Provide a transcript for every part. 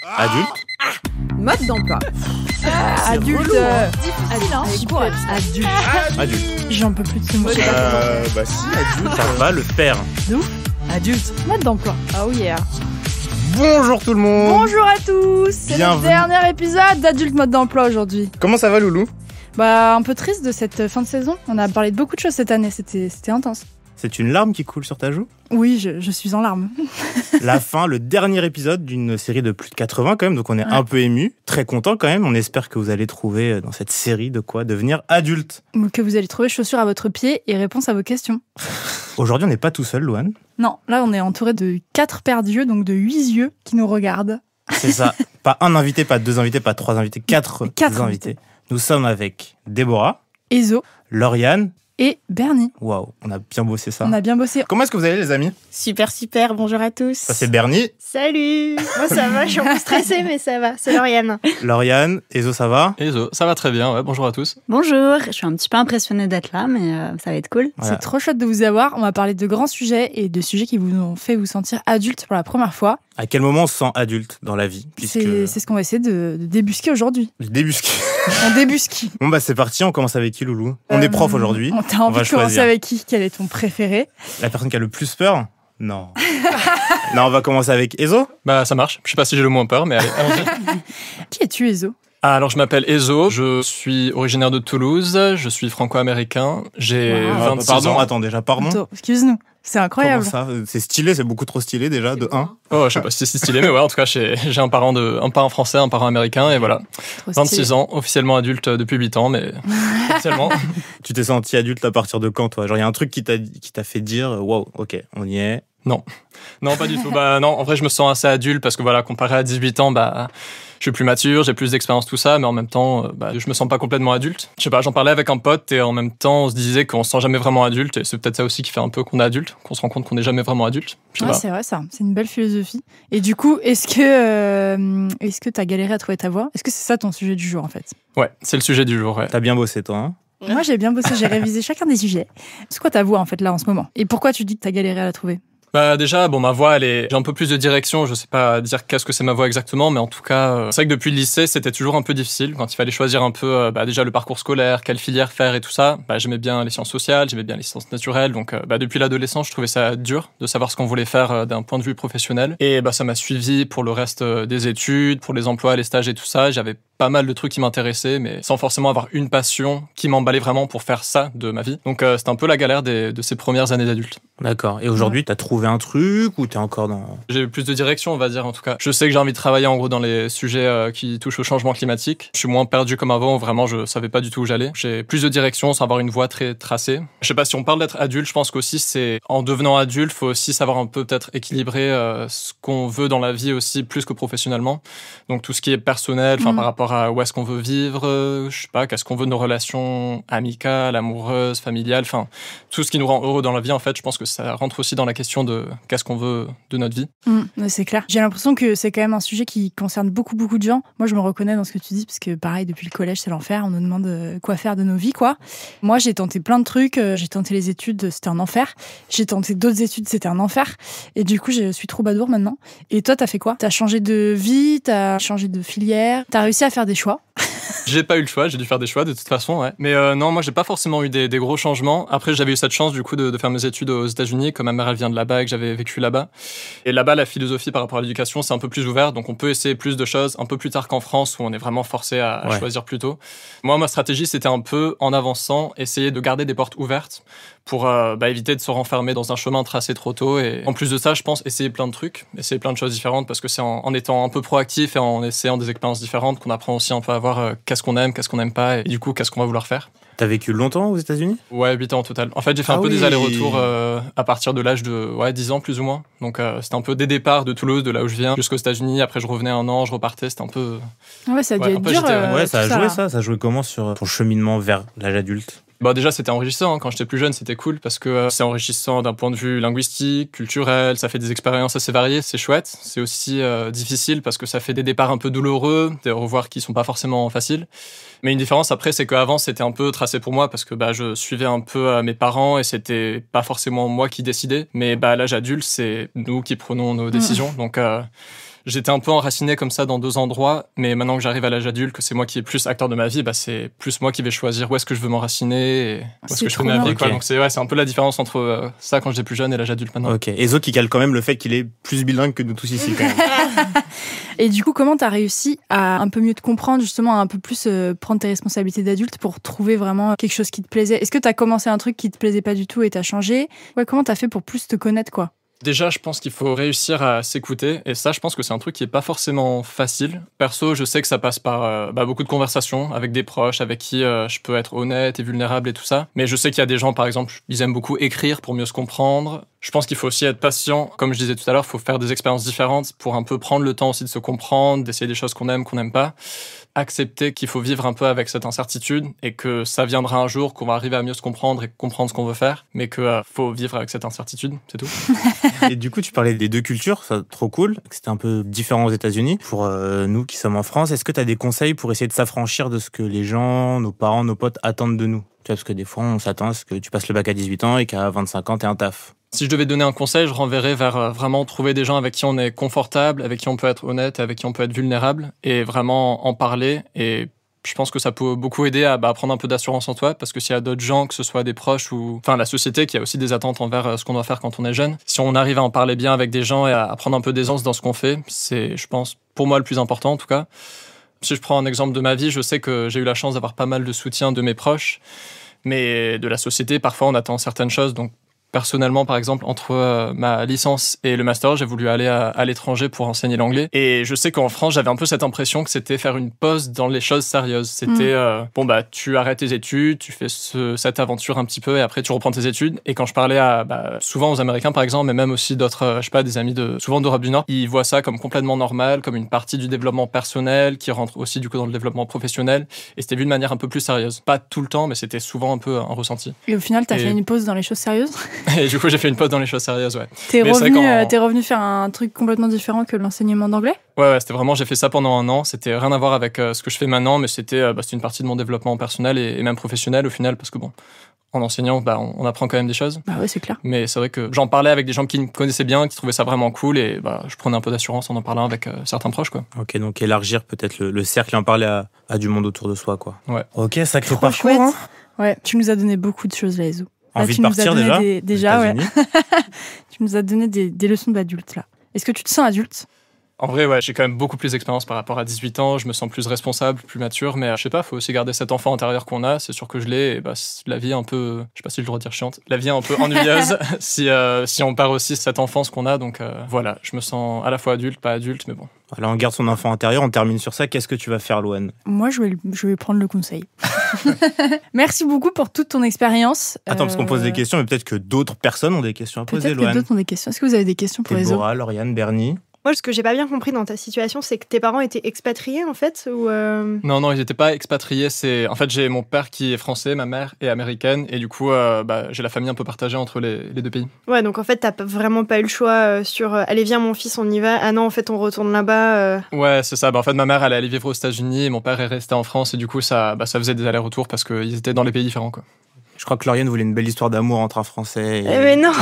Adulte. Mode d'emploi. Adulte. Difficile, hein. Adulte. J'en peux plus de ce mot. Si, adulte. Ça va le faire. De ouf. Adulte. Mode d'emploi. Oh yeah. Bonjour tout le monde. Bonjour à tous. C'est le Bienvenue. dernier épisode d'Adulte Mode d'emploi aujourd'hui. Comment ça va, Loulou? Un peu triste de cette fin de saison. On a parlé de beaucoup de choses cette année. C'était intense. C'est une larme qui coule sur ta joue? Oui, je suis en larmes. La fin, le dernier épisode d'une série de plus de 80 quand même, donc on est un peu ému, très content quand même. On espère que vous allez trouver dans cette série de quoi devenir adulte. Ou que vous allez trouver chaussures à votre pied et réponses à vos questions. Aujourd'hui, on n'est pas tout seul, Louane. Non, là on est entouré de 4 paires d'yeux, donc de 8 yeux qui nous regardent. C'est ça. Pas un invité, pas deux invités, pas trois invités, quatre invités. Nous sommes avec Déborah, Ezo Lauriane et Bernie. Waouh, on a bien bossé ça. On a bien bossé. Comment est-ce que vous allez, les amis? Super, bonjour à tous. Ça, c'est Bernie. Salut. Moi ça va, je suis un peu stressée mais ça va, c'est Lauriane. Lauriane, Ezo, ça va? Ezo, ça va très bien, ouais, bonjour à tous. Bonjour, je suis un petit peu impressionnée d'être là, mais ça va être cool. Voilà. C'est trop chouette de vous avoir. On va parler de grands sujets et de sujets qui vous ont fait vous sentir adulte pour la première fois. À quel moment on se sent adulte dans la vie? C'est ce qu'on va essayer de débusquer aujourd'hui. Du débusqué. On débusque. Bon bah c'est parti, on commence avec qui, Loulou? On est prof aujourd'hui. T'as envie va de commencer choisir. avec qui? Quel est ton préféré? La personne qui a le plus peur? Non. Non, on va commencer avec Ezo. Bah ça marche, je sais pas si j'ai le moins peur, mais allez, allons-y. Qui es-tu, Ezo? Ah, alors je m'appelle Ezo, je suis originaire de Toulouse, je suis franco-américain, j'ai Wow. 26 ans. Attends, déjà, pardon. Attends, excuse-nous. C'est incroyable. Comment ça? C'est stylé, c'est beaucoup trop stylé déjà, de 1. Oh, je sais pas si c'est si stylé, mais ouais, en tout cas j'ai un parent français, un parent américain, et voilà. Trop stylé. 26 ans, officiellement adulte depuis 8 ans, mais officiellement. Tu t'es senti adulte à partir de quand, toi? Genre, il y a un truc qui t'a fait dire, wow, ok, on y est. Non, pas du tout. Bah non, en vrai, je me sens assez adulte parce que voilà, comparé à 18 ans, bah je suis plus mature, j'ai plus d'expérience, tout ça, mais en même temps, je me sens pas complètement adulte. Je sais pas, j'en parlais avec un pote et en même temps, on se disait qu'on se sent jamais vraiment adulte et c'est peut-être ça aussi qui fait un peu qu'on est adulte, qu'on se rend compte qu'on n'est jamais vraiment adulte. Je sais Ouais, pas. c'est vrai ça. C'est une belle philosophie. Et du coup, est-ce que t'as galéré à trouver ta voix? Est-ce que c'est ça ton sujet du jour en fait? Ouais, c'est le sujet du jour, ouais. T'as bien bossé, toi, hein? Moi, j'ai bien bossé, j'ai révisé chacun des sujets. C'est quoi ta voix en fait là en ce moment? Et pourquoi tu dis que t'as galéré à la trouver? Bah déjà, ma voix, j'ai un peu plus de direction. Je sais pas dire qu'est-ce que c'est ma voix exactement, mais en tout cas, c'est vrai que depuis le lycée, c'était toujours un peu difficile quand il fallait choisir un peu, déjà le parcours scolaire, quelle filière faire et tout ça. J'aimais bien les sciences sociales, j'aimais bien les sciences naturelles. Donc, depuis l'adolescence, je trouvais ça dur de savoir ce qu'on voulait faire d'un point de vue professionnel. Et ça m'a suivi pour le reste des études, pour les emplois, les stages et tout ça. J'avais pas mal de trucs qui m'intéressaient, mais sans forcément avoir une passion qui m'emballait vraiment pour faire ça de ma vie. Donc, c'était un peu la galère de ces premières années d'adulte. D'accord. Et aujourd'hui, t'as trouvé un truc ou t'es encore dans... J'ai eu plus de direction, on va dire, en tout cas. Je sais que j'ai envie de travailler, en gros, dans les sujets qui touchent au changement climatique. Je suis moins perdu comme avant, où vraiment, je savais pas du tout où j'allais. J'ai plus de direction sans avoir une voie très tracée. Je sais pas, si on parle d'être adulte, je pense qu'aussi, c'est, en devenant adulte, faut aussi savoir un peu, peut-être, équilibrer ce qu'on veut dans la vie aussi, plus que professionnellement. Donc, tout ce qui est personnel, par rapport à où est-ce qu'on veut vivre, je sais pas, qu'est-ce qu'on veut de nos relations amicales, amoureuses, familiales, tout ce qui nous rend heureux dans la vie, en fait, je pense que ça rentre aussi dans la question de qu'est-ce qu'on veut de notre vie. C'est clair. J'ai l'impression que c'est quand même un sujet qui concerne beaucoup de gens. Moi, je me reconnais dans ce que tu dis, parce que pareil, depuis le collège, c'est l'enfer. On nous demande quoi faire de nos vies, quoi. Moi, j'ai tenté plein de trucs. J'ai tenté les études, c'était un enfer. J'ai tenté d'autres études, c'était un enfer. Et du coup, je suis troubadour maintenant. Et toi, t'as fait quoi? T'as changé de vie, t'as changé de filière, t'as réussi à faire des choix. J'ai pas eu le choix, j'ai dû faire des choix de toute façon, ouais. Mais non, moi j'ai pas forcément eu des gros changements. Après, j'avais eu cette chance du coup de faire mes études aux États-Unis, comme ma mère elle vient de là-bas et que j'avais vécu là-bas. Et là-bas, la philosophie par rapport à l'éducation, c'est un peu plus ouvert, donc on peut essayer plus de choses un peu plus tard qu'en France où on est vraiment forcé à choisir plus tôt. Moi, ma stratégie, c'était un peu en avançant, essayer de garder des portes ouvertes pour éviter de se renfermer dans un chemin tracé trop tôt. Et en plus de ça, je pense essayer plein de trucs, essayer plein de choses différentes, parce que c'est en étant un peu proactif et en essayant des expériences différentes qu'on apprend aussi un peu à voir qu'est-ce qu'on aime pas, et du coup, qu'est-ce qu'on va vouloir faire. T'as vécu longtemps aux États-Unis? Ouais, 8 ans au total. En fait, j'ai fait un peu des allers-retours à partir de l'âge de 10 ans plus ou moins. Donc, c'était un peu des départs de Toulouse, de là où je viens, jusqu'aux États-Unis. Après, je revenais un an, je repartais. C'était un peu... Ouais, ça a dû être dur. Ça a joué ça. Ça a joué comment sur ton cheminement vers l'âge adulte? Déjà, c'était enrichissant. Quand j'étais plus jeune, c'était cool parce que c'est enrichissant d'un point de vue linguistique, culturel. Ça fait des expériences assez variées. C'est chouette. C'est aussi difficile parce que ça fait des départs un peu douloureux, des revoirs qui sont pas forcément faciles. Mais une différence après, c'est qu'avant, c'était un peu tracé pour moi parce que je suivais un peu mes parents et c'était pas forcément moi qui décidais. Mais à l'âge adulte, c'est nous qui prenons nos décisions. Donc, J'étais un peu enraciné comme ça dans 2 endroits, mais maintenant que j'arrive à l'âge adulte, que c'est moi qui est plus acteur de ma vie, c'est plus moi qui vais choisir où est-ce que je veux m'enraciner et où est-ce que je fais ma vie. Quoi. Donc c'est un peu la différence entre ça quand j'étais plus jeune et l'âge adulte maintenant. Ok. Et Zo qui cale quand même le fait qu'il est plus bilingue que nous tous ici quand même. Et du coup, comment t'as réussi à un peu mieux te comprendre, justement, à un peu plus prendre tes responsabilités d'adulte pour trouver vraiment quelque chose qui te plaisait? Est-ce que t'as commencé un truc qui te plaisait pas du tout et t'as changé? Ouais, comment t'as fait pour plus te connaître, quoi? Déjà, je pense qu'il faut réussir à s'écouter. Et ça, je pense que c'est un truc qui est pas forcément facile. Perso, je sais que ça passe par beaucoup de conversations avec des proches, avec qui je peux être honnête et vulnérable et tout ça. Mais je sais qu'il y a des gens, par exemple, ils aiment beaucoup écrire pour mieux se comprendre. Je pense qu'il faut aussi être patient. Comme je disais tout à l'heure, il faut faire des expériences différentes pour un peu prendre le temps aussi de se comprendre, d'essayer des choses qu'on n'aime pas. Accepter qu'il faut vivre un peu avec cette incertitude et que ça viendra un jour, qu'on va arriver à mieux se comprendre et comprendre ce qu'on veut faire, mais que faut vivre avec cette incertitude, c'est tout. Et du coup, tu parlais des 2 cultures, ça trop cool, que c'était un peu différent aux États-Unis. Pour nous qui sommes en France, est-ce que tu as des conseils pour essayer de s'affranchir de ce que les gens, nos parents, nos potes attendent de nous? Tu vois, parce que des fois, on s'attend à ce que tu passes le bac à 18 ans et qu'à 25 ans, t'aies un taf. Si je devais donner un conseil, je renverrais vers vraiment trouver des gens avec qui on est confortable, avec qui on peut être honnête, avec qui on peut être vulnérable, et vraiment en parler. Et je pense que ça peut beaucoup aider à prendre un peu d'assurance en toi, parce que s'il y a d'autres gens, que ce soit des proches ou la société, qui a aussi des attentes envers ce qu'on doit faire quand on est jeune, si on arrive à en parler bien avec des gens et à prendre un peu d'aisance dans ce qu'on fait, c'est, je pense, pour moi le plus important en tout cas. Si je prends un exemple de ma vie, je sais que j'ai eu la chance d'avoir pas mal de soutien de mes proches, mais de la société, parfois on attend certaines choses, donc personnellement, par exemple, entre ma licence et le master, j'ai voulu aller à l'étranger pour enseigner l'anglais. Et je sais qu'en France, j'avais un peu cette impression que c'était faire une pause dans les choses sérieuses. C'était, tu arrêtes tes études, tu fais cette aventure un petit peu et après tu reprends tes études. Et quand je parlais souvent aux Américains, par exemple, mais même aussi d'autres, des amis souvent d'Europe du Nord, ils voient ça comme complètement normal, comme une partie du développement personnel qui rentre aussi du coup dans le développement professionnel. Et c'était vu de manière un peu plus sérieuse. Pas tout le temps, mais c'était souvent un peu un ressenti. Et au final, t'as fait une pause dans les choses sérieuses? Et du coup, j'ai fait une pause dans les choses sérieuses, ouais. T'es revenu faire un truc complètement différent que l'enseignement d'anglais? Ouais, c'était vraiment, j'ai fait ça pendant 1 an. C'était rien à voir avec ce que je fais maintenant, mais c'était une partie de mon développement personnel et même professionnel au final, parce que en enseignant, on apprend quand même des choses. Bah ouais, c'est clair. Mais c'est vrai que j'en parlais avec des gens qui me connaissaient bien, qui trouvaient ça vraiment cool, et je prenais un peu d'assurance en parlant avec certains proches, quoi. Ok, donc élargir peut-être le cercle et en parler à du monde autour de soi, quoi. Ouais. Ok, sacré parcours, hein. Ouais, tu nous as donné beaucoup de choses là, Ezo. Envie de partir déjà, ouais. Tu nous as donné des leçons d'adulte, là. Est-ce que tu te sens adulte? En vrai, ouais, j'ai quand même beaucoup plus d'expérience par rapport à 18 ans. Je me sens plus responsable, plus mature, mais je sais pas, faut aussi garder cet enfant intérieur qu'on a. C'est sûr que je l'ai. Et la vie est un peu, je sais pas si je le dois dire chiante. La vie est un peu ennuyeuse si on perd aussi cette enfance qu'on a. Donc voilà, je me sens à la fois adulte, pas adulte, mais bon. Alors on garde son enfant intérieur. On termine sur ça. Qu'est-ce que tu vas faire, Louane? Moi, je vais prendre le conseil. Merci beaucoup pour toute ton expérience. Attends, parce qu'on pose des questions, mais peut-être que d'autres personnes ont des questions à poser, Louane. Peut-être que d'autres ont des questions. Est-ce que vous avez des questions pour Ezo? Déborah, Lauriane, Bernie. Moi, ce que j'ai pas bien compris dans ta situation, c'est que tes parents étaient expatriés, en fait, ou Non, ils étaient pas expatriés. En fait, j'ai mon père qui est français, ma mère est américaine, et du coup, j'ai la famille un peu partagée entre les 2 pays. Ouais, donc en fait, t'as vraiment pas eu le choix sur allez, viens, mon fils, on y va. Ah non, en fait, on retourne là-bas. Ouais, c'est ça. En fait, ma mère, elle est allée vivre aux États-Unis, et mon père est resté en France, et du coup, ça faisait des allers-retours parce qu'ils étaient dans les pays différents, quoi. Je crois que Lauriane voulait une belle histoire d'amour entre un Français et... Mais non.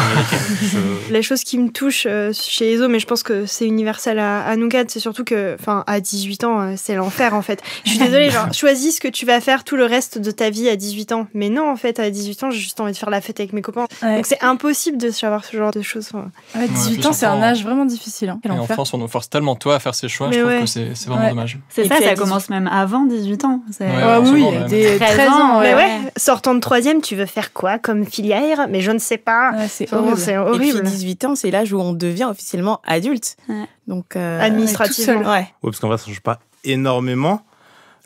La chose qui me touche chez Ezo, mais je pense que c'est universel à nous quatre, c'est surtout que, à 18 ans, c'est l'enfer, en fait. Je suis désolée, choisis ce que tu vas faire tout le reste de ta vie à 18 ans. Mais non, en fait, à 18 ans, j'ai juste envie de faire la fête avec mes copains. Ouais. Donc c'est impossible de savoir ce genre de choses. Ouais, 18 ans, c'est un âge vraiment difficile. Hein. Et en France, on nous force tellement tôt à faire ses choix, je trouve que c'est vraiment dommage. C'est ça, ça commence même avant 18 ans. Oui, dès 13 ans. Mais sortant de 3e, tu veux faire quoi comme filière? Mais je ne sais pas. Ouais, c'est horrible. Et puis 18 ans, c'est l'âge où on devient officiellement adulte. Ouais. Donc administrativement. Ouais. Oui, parce qu'en vrai, ça ne change pas énormément.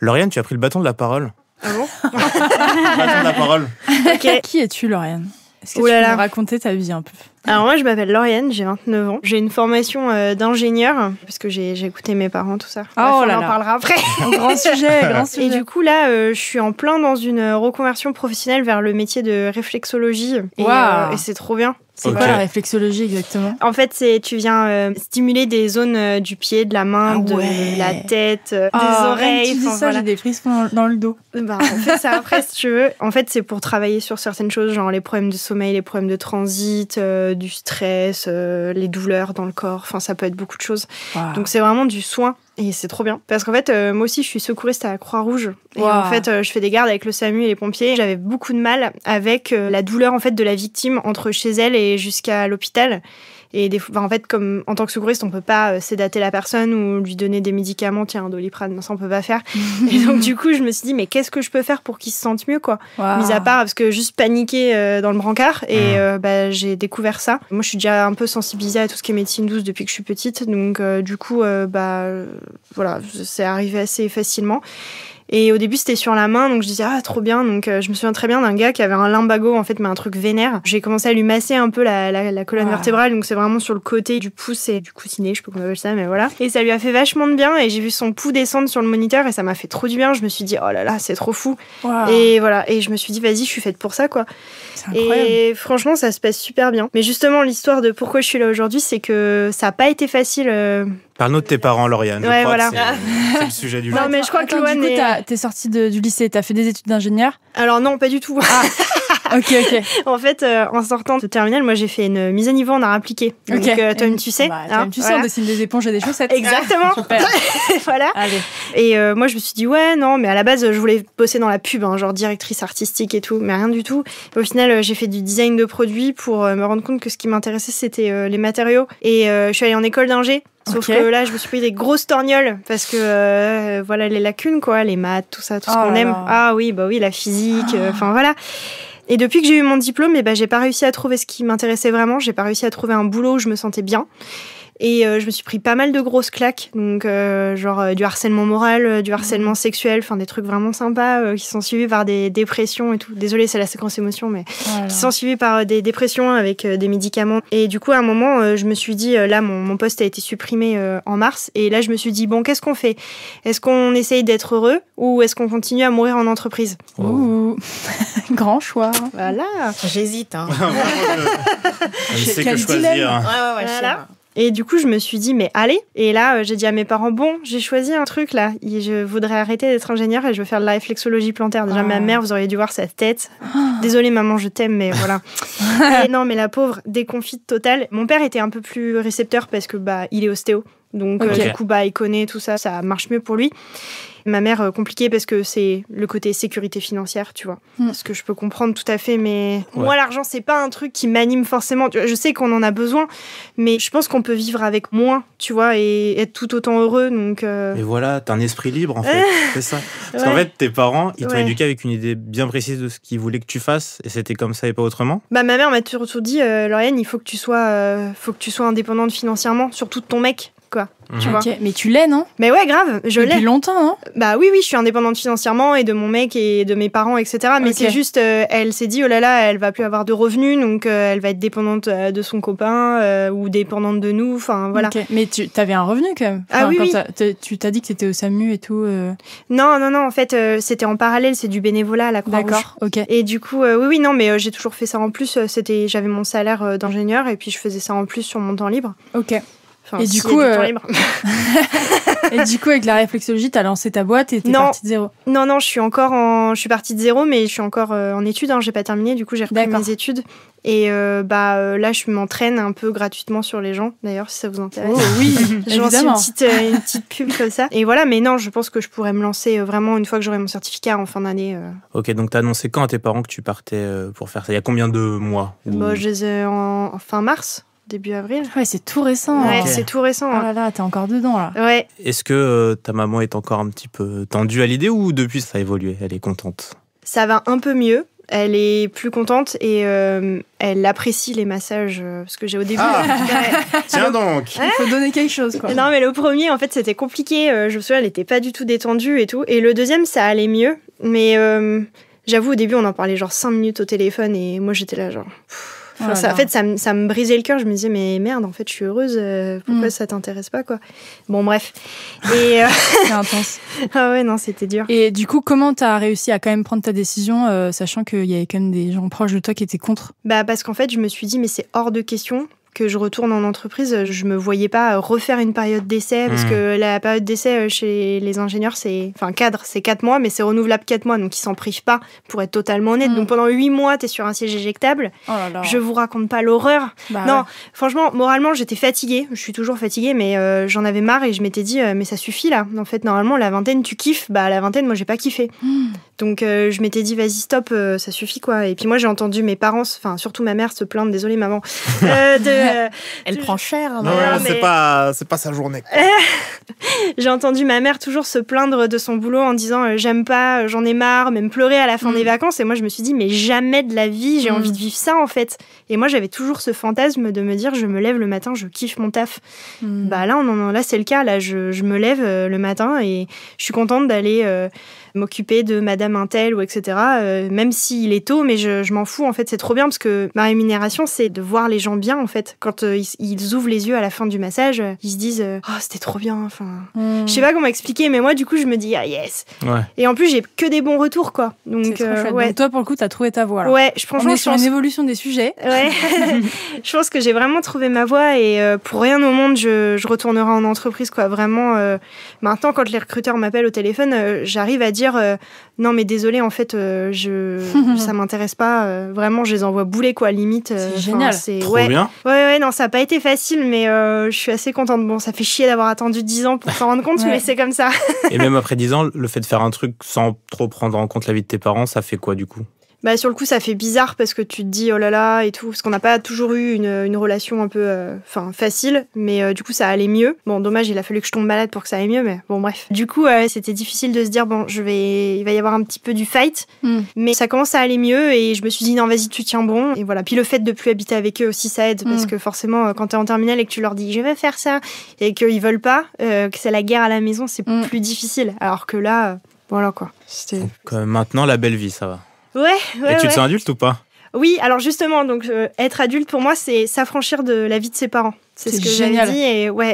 Lauriane, tu as pris le bâton de la parole. Ah bon? Le bâton de la parole. Okay. Qui es-tu, Lauriane? Est-ce que tu peux nous raconter ta vie un peu? Alors moi, je m'appelle Lauriane, j'ai 29 ans. J'ai une formation d'ingénieur, parce que j'ai écouté mes parents, tout ça. On en parlera après. Grand sujet. Et du coup, là, je suis en plein dans une reconversion professionnelle vers le métier de réflexologie. Et c'est trop bien. C'est quoi la réflexologie exactement? En fait, tu viens stimuler des zones du pied, de la main, de la tête, des oreilles. Tu dis ça, j'ai des frissons dans le dos. On fait ça après si tu veux. En fait, c'est pour travailler sur certaines choses, genre les problèmes de sommeil, les problèmes de transit, du stress, les douleurs dans le corps. Enfin, ça peut être beaucoup de choses. Wow. Donc, c'est vraiment du soin. Et c'est trop bien. Parce qu'en fait, moi aussi, je suis secouriste à la Croix-Rouge. Et en fait, je fais des gardes avec le SAMU et les pompiers. J'avais beaucoup de mal avec la douleur en fait de la victime entre chez elle et jusqu'à l'hôpital. Et des fois, en fait, comme en tant que secouriste, on peut pas sédater la personne ou lui donner des médicaments, tiens, un Doliprane, non, ça on peut pas faire. Et donc du coup, je me suis dit, mais qu'est-ce que je peux faire pour qu'il se sente mieux, quoi. Mis à part parce que juste paniquer dans le brancard. Et j'ai découvert ça. Moi, je suis déjà un peu sensibilisée à tout ce qui est médecine douce depuis que je suis petite, donc du coup, voilà, c'est arrivé assez facilement. Et au début, c'était sur la main, donc je disais, ah, trop bien. Donc, je me souviens très bien d'un gars qui avait un lumbago, en fait, mais un truc vénère. J'ai commencé à lui masser un peu la colonne vertébrale, donc c'est vraiment sur le côté du pouce et du coussinet, je sais pas comment on appelle ça, mais voilà. Et ça lui a fait vachement de bien, et j'ai vu son pouls descendre sur le moniteur, et ça m'a fait trop du bien. Je me suis dit, oh là là, c'est trop fou. Et voilà, et je me suis dit, vas-y, je suis faite pour ça, quoi. C'est incroyable. Et franchement, ça se passe super bien. Mais justement, l'histoire de pourquoi je suis là aujourd'hui, c'est que ça a pas été facile. Parle-nous de tes parents, Lauriane. Ouais, je crois voilà. que c'est le sujet du jour. Non, mais je crois que Loane du coup, t'es sortie du lycée, t'as fait des études d'ingénieur? Alors non, pas du tout. Ok. En fait, en sortant de terminale, moi j'ai fait une mise à niveau en art appliqué. Donc toi-même tu sais. Toi-même tu sais, on dessine des éponges et des chaussettes. Exactement. Super. Voilà. Allez. Et moi je me suis dit ouais non, mais à la base je voulais bosser dans la pub, genre directrice artistique et tout, mais rien du tout. Et au final j'ai fait du design de produits pour me rendre compte que ce qui m'intéressait c'était les matériaux. Et je suis allée en école d'ingé. Sauf que là, je me suis pris des grosses torgnoles parce que voilà les lacunes, quoi, les maths, tout ça, tout ce qu'on aime. Ah oui, bah oui, la physique, enfin voilà. Et depuis que j'ai eu mon diplôme, j'ai pas réussi à trouver ce qui m'intéressait vraiment. J'ai pas réussi à trouver un boulot où je me sentais bien. Et je me suis pris pas mal de grosses claques, donc du harcèlement moral, du harcèlement sexuel, enfin des trucs vraiment sympas qui sont suivis par des dépressions et tout. Désolée, c'est la séquence émotion, mais qui sont suivis par des dépressions avec des médicaments. Et du coup, à un moment, je me suis dit, là, mon poste a été supprimé en mars, et là, je me suis dit, bon, qu'est-ce qu'on fait ? Est-ce qu'on essaye d'être heureux ou est-ce qu'on continue à mourir en entreprise ? Ouh. Grand choix. Voilà. J'hésite. Hein. Je sais que Quel choisir. dilemme. Ouais, Voilà. Et du coup, je me suis dit, mais allez. Et là, j'ai dit à mes parents, bon, j'ai choisi un truc là. Je voudrais arrêter d'être ingénieure et je veux faire de la réflexologie plantaire. Déjà, ma mère, vous auriez dû voir sa tête. Désolée, maman, je t'aime, mais voilà. Et non, mais la pauvre, déconfite totale. Mon père était un peu plus récepteur parce que il est ostéo. Donc, du coup, il connaît tout ça. Ça marche mieux pour lui. Ma mère, compliqué parce que c'est le côté sécurité financière, tu vois. Ce que je peux comprendre tout à fait, mais moi, l'argent, c'est pas un truc qui m'anime forcément. Je sais qu'on en a besoin, mais je pense qu'on peut vivre avec moins, tu vois, et être tout autant heureux. Donc, Et voilà, t'as un esprit libre, en fait. C'est ça. Parce qu'en fait, tes parents, ils t'ont éduqué avec une idée bien précise de ce qu'ils voulaient que tu fasses, et c'était comme ça et pas autrement. Ma mère m'a toujours dit, Lauriane, il faut que tu sois indépendante financièrement, surtout de ton mec. Quoi, tu vois. Mais tu l'es, non ? Mais ouais, grave, je l'ai. Depuis longtemps, non ? Bah oui, je suis indépendante financièrement et de mon mec et de mes parents, etc. Mais c'est juste, elle s'est dit, oh là là, elle va plus avoir de revenus, donc elle va être dépendante de son copain ou dépendante de nous, enfin voilà. Mais tu avais un revenu quand même. Ah oui. Tu t'as dit que t'étais au SAMU et tout. Non, en fait, c'était en parallèle, c'est du bénévolat à la Croix-Rouge. D'accord, ok. Et du coup, non, mais j'ai toujours fait ça en plus. J'avais mon salaire d'ingénieur et puis je faisais ça en plus sur mon temps libre. Ok. Enfin, et du coup, et du coup, avec la réflexologie, t'as lancé ta boîte et t'es partie de zéro. Non, je suis partie de zéro, mais je suis encore en études. J'ai pas terminé, du coup, j'ai repris mes études. Et là, je m'entraîne un peu gratuitement sur les gens, d'ailleurs, si ça vous intéresse. Oh, oui, je lance évidemment. une petite pub comme ça. Et voilà, mais non, je pense que je pourrais me lancer vraiment une fois que j'aurai mon certificat en fin d'année. Ok, donc t'as annoncé quand à tes parents que tu partais pour faire ça ? Il y a combien de mois Je les ai en fin mars. Début avril. Ouais, c'est tout récent. Ouais, c'est tout récent. Oh là là, t'es encore dedans, là. Ouais. Est-ce que ta maman est encore un petit peu tendue à l'idée ou depuis ça a évolué ? Elle est contente ? Ça va un peu mieux. Elle est plus contente et elle apprécie les massages parce que j'ai au début. Tiens donc. Il faut donner quelque chose, quoi. Non, mais le premier, en fait, c'était compliqué. Je me souviens, elle était pas du tout détendue et tout. Et le deuxième, ça allait mieux. Mais j'avoue, au début, on en parlait genre 5 minutes au téléphone et moi, j'étais là genre. En fait, ça me brisait le cœur. Je me disais, mais merde, en fait, je suis heureuse. Pourquoi ça t'intéresse pas, quoi ? Bon, bref. Et c'est intense. Ah ouais, non, c'était dur. Et du coup, comment t'as réussi à quand même prendre ta décision, sachant qu'il y avait quand même des gens proches de toi qui étaient contre ? Parce qu'en fait, je me suis dit, mais c'est hors de question que je retourne en entreprise, je me voyais pas refaire une période d'essai parce que la période d'essai chez les ingénieurs, cadre, c'est 4 mois, mais c'est renouvelable 4 mois, donc ils s'en privent pas pour être totalement honnête. Donc pendant 8 mois, t'es sur un siège éjectable. Oh là là. Je vous raconte pas l'horreur. Non, franchement, moralement, j'étais fatiguée. Je suis toujours fatiguée, mais j'en avais marre et je m'étais dit, mais ça suffit là. En fait, normalement, la vingtaine, tu kiffes. Bah, la vingtaine, moi, j'ai pas kiffé. Donc, je m'étais dit, vas-y, stop, ça suffit, quoi. Et puis moi, j'ai entendu mes parents, enfin, surtout ma mère, se plaindre, désolée, maman. Elle prend cher. Hein, non, mais... c'est pas sa journée. J'ai entendu ma mère toujours se plaindre de son boulot en disant j'aime pas, j'en ai marre, même pleurer à la fin des vacances. Et moi, je me suis dit, mais jamais de la vie, j'ai envie de vivre ça, en fait. Et moi, j'avais toujours ce fantasme de me dire, je me lève le matin, je kiffe mon taf. Bah là, là, c'est le cas. Là, je me lève le matin et je suis contente d'aller m'occuper de madame Intel ou etc. Même s'il est tôt, mais je m'en fous. En fait, c'est trop bien parce que ma rémunération, c'est de voir les gens bien, en fait. Quand ils ouvrent les yeux à la fin du massage, ils se disent oh, c'était trop bien. Enfin, je sais pas comment expliquer, mais moi, du coup, je me dis ah yes. Ouais. Et en plus, j'ai que des bons retours, quoi. Donc, ouais. Donc toi, pour le coup, t'as trouvé ta voie. Alors. Ouais, franchement, on est sur une évolution des sujets. Ouais. Je pense que j'ai vraiment trouvé ma voie et pour rien au monde, je retournerai en entreprise, quoi. Vraiment. Maintenant, quand les recruteurs m'appellent au téléphone, j'arrive à dire non mais désolé en fait ça m'intéresse pas vraiment je les envoie bouler quoi limite c'est génial c'est trop bien ouais non ça a pas été facile mais je suis assez contente bon ça fait chier d'avoir attendu 10 ans pour s'en rendre compte mais c'est comme ça. Et même après 10 ans le fait de faire un truc sans trop prendre en compte la vie de tes parents ça fait quoi du coup? Bah, sur le coup, ça fait bizarre parce que tu te dis oh là là et tout, parce qu'on n'a pas toujours eu une relation un peu facile, mais du coup, ça allait mieux. Bon, dommage, il a fallu que je tombe malade pour que ça aille mieux, mais bon, bref. Du coup, c'était difficile de se dire bon, il va y avoir un petit peu du fight, mais ça commence à aller mieux et je me suis dit non, vas-y, tu tiens bon. Et voilà. Puis le fait de plus habiter avec eux aussi, ça aide parce que forcément, quand t'es en terminale et que tu leur dis je vais faire ça et qu'ils veulent pas, que c'est la guerre à la maison, c'est plus difficile. Alors que là, voilà quoi. Donc maintenant, la belle vie, ça va. Ouais. Et tu te sens adulte ou pas? Oui, alors justement, donc être adulte pour moi, c'est s'affranchir de la vie de ses parents. C'est ce que j'avais dit.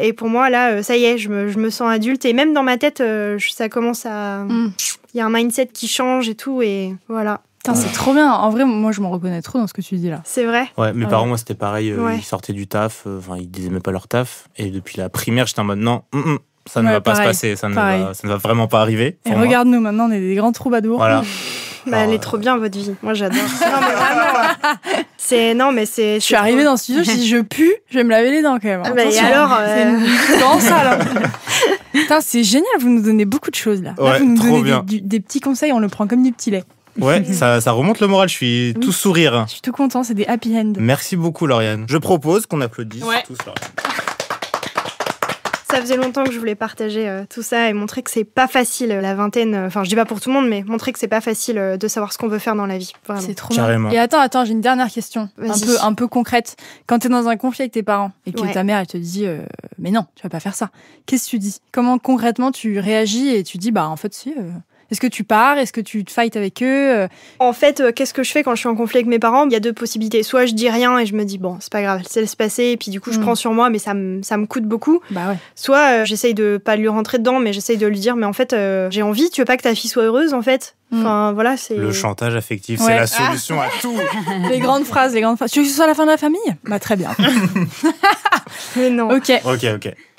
Et pour moi, là, ça y est, je me sens adulte. Et même dans ma tête, ça commence à... Il y a un mindset qui change et tout, et voilà. Putain, c'est trop bien. En vrai, moi, je m'en reconnais trop dans ce que tu dis là. C'est vrai. Ouais, mes parents, moi, c'était pareil. Ils sortaient du taf. Ils disaient même pas leur taf. Et depuis la primaire, j'étais en mode non, ça ne va pas se passer. Ça ne va vraiment pas arriver. Et regarde-nous, maintenant, on est des grands troubadours. Voilà. Bah, elle est trop bien, votre vie. Moi, j'adore. Non, mais vraiment, je suis arrivée dans ce studio, je dis, je pue, je vais me laver les dents, quand même. Et alors, c'est une grande salle. Putain, c'est génial, vous nous donnez beaucoup de choses, là. Ouais, là vous nous trop donnez bien. Des petits conseils, on le prend comme du petit lait. Ouais, ça remonte le moral, je suis tout sourire. Je suis tout content, c'est des happy end. Merci beaucoup, Lauriane. Je propose qu'on applaudisse tous Lauriane. Ça faisait longtemps que je voulais partager tout ça et montrer que c'est pas facile, la vingtaine. Enfin, je dis pas pour tout le monde, mais montrer que c'est pas facile de savoir ce qu'on veut faire dans la vie. Vraiment. C'est trop bien. Et attends, j'ai une dernière question, un peu concrète. Quand t'es dans un conflit avec tes parents et que ta mère elle te dit mais non, tu vas pas faire ça. Qu'est-ce que tu dis? Comment concrètement tu réagis et tu dis bah en fait si. Est-ce que tu pars? Est-ce que tu te fights avec eux? En fait, qu'est-ce que je fais quand je suis en conflit avec mes parents? Il y a deux possibilités. Soit je dis rien et je me dis, bon, c'est pas grave, ça laisse passer. Et puis du coup, je prends sur moi, mais ça me coûte beaucoup. Bah ouais. Soit j'essaye de pas lui rentrer dedans, mais j'essaye de lui dire, mais en fait, j'ai envie, tu veux pas que ta fille soit heureuse, en fait? Enfin, voilà, c'est... Le chantage affectif, c'est la solution à tout. Les grandes phrases. Tu veux que ce soit la fin de la famille? Bah très bien. Mais non. Ok.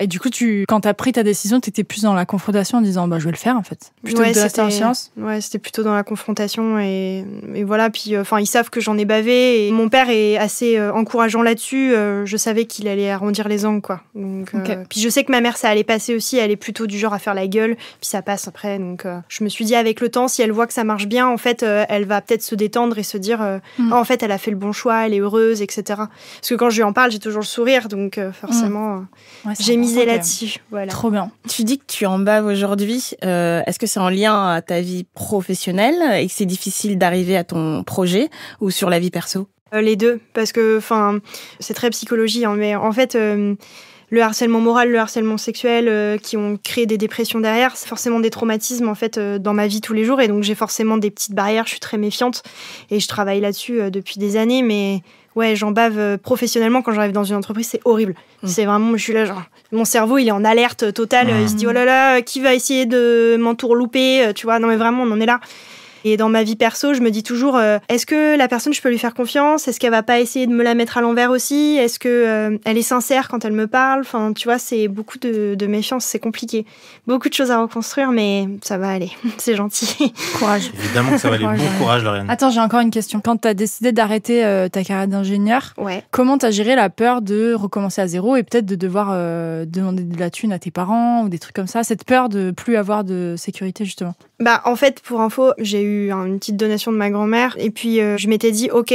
Et du coup, quand t'as pris ta décision, t'étais plus dans la confrontation en disant bah je vais le faire en fait. Plutôt que de rester en silence. Ouais, c'était plutôt dans la confrontation et voilà. Puis ils savent que j'en ai bavé et mon père est assez encourageant là-dessus. Je savais qu'il allait arrondir les angles quoi. Donc puis je sais que ma mère ça allait passer aussi. Elle est plutôt du genre à faire la gueule. Puis ça passe après. Donc je me suis dit avec le temps, si elle voit que ça marche bien, en fait, elle va peut-être se détendre et se dire en fait, elle a fait le bon choix, elle est heureuse, etc. Parce que quand je lui en parle, j'ai toujours le sourire, donc forcément, j'ai misé là-dessus. Voilà. Trop bien. Tu dis que tu en baves aujourd'hui. Est-ce que c'est en lien à ta vie professionnelle et que c'est difficile d'arriver à ton projet ou sur la vie perso? Les deux, parce que c'est très psychologie, hein, mais en fait... le harcèlement moral, le harcèlement sexuel qui ont créé des dépressions derrière, c'est forcément des traumatismes en fait dans ma vie tous les jours et donc j'ai forcément des petites barrières, je suis très méfiante et je travaille là-dessus depuis des années mais ouais, j'en bave professionnellement quand j'arrive dans une entreprise, c'est horrible. C'est vraiment, je suis là genre, mon cerveau il est en alerte totale, il se dit oh là là, qui va essayer de m'entourlouper, tu vois, non mais vraiment on en est là. Et dans ma vie perso, je me dis toujours, est-ce que la personne, je peux lui faire confiance? Est-ce qu'elle va pas essayer de me la mettre à l'envers aussi? Est-ce que elle est sincère quand elle me parle? Enfin, tu vois, c'est beaucoup de méfiance, c'est compliqué. Beaucoup de choses à reconstruire, mais ça va aller. C'est gentil. Courage. Évidemment que ça va aller. Bon courage, Lauriane. Attends, j'ai encore une question. Quand tu as décidé d'arrêter ta carrière d'ingénieur, comment tu as géré la peur de recommencer à zéro et peut-être de devoir demander de la thune à tes parents ou des trucs comme ça? Cette peur de plus avoir de sécurité, justement. En fait, pour info, j'ai eu une petite donation de ma grand-mère et puis je m'étais dit, ok,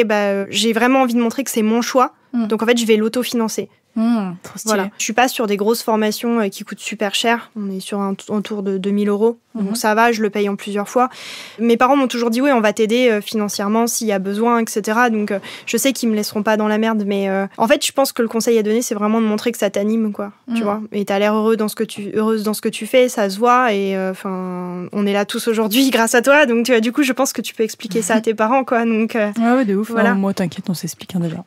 j'ai vraiment envie de montrer que c'est mon choix. Donc en fait, je vais l'autofinancer. Trop stylé. Voilà. Je suis pas sur des grosses formations qui coûtent super cher. On est sur autour de 2 000 €. Donc ça va, je le paye en plusieurs fois. Mes parents m'ont toujours dit, oui, on va t'aider financièrement s'il y a besoin, etc. Donc je sais qu'ils me laisseront pas dans la merde. Mais en fait, je pense que le conseil à donner, c'est vraiment de montrer que ça t'anime, quoi. Tu vois. Et t'as l'air heureuse dans ce que tu fais, ça se voit. Et on est là tous aujourd'hui grâce à toi. Donc du coup, je pense que tu peux expliquer ça à tes parents, quoi. Donc, ouais, de ouf. Voilà. Moi, t'inquiète, on s'explique déjà.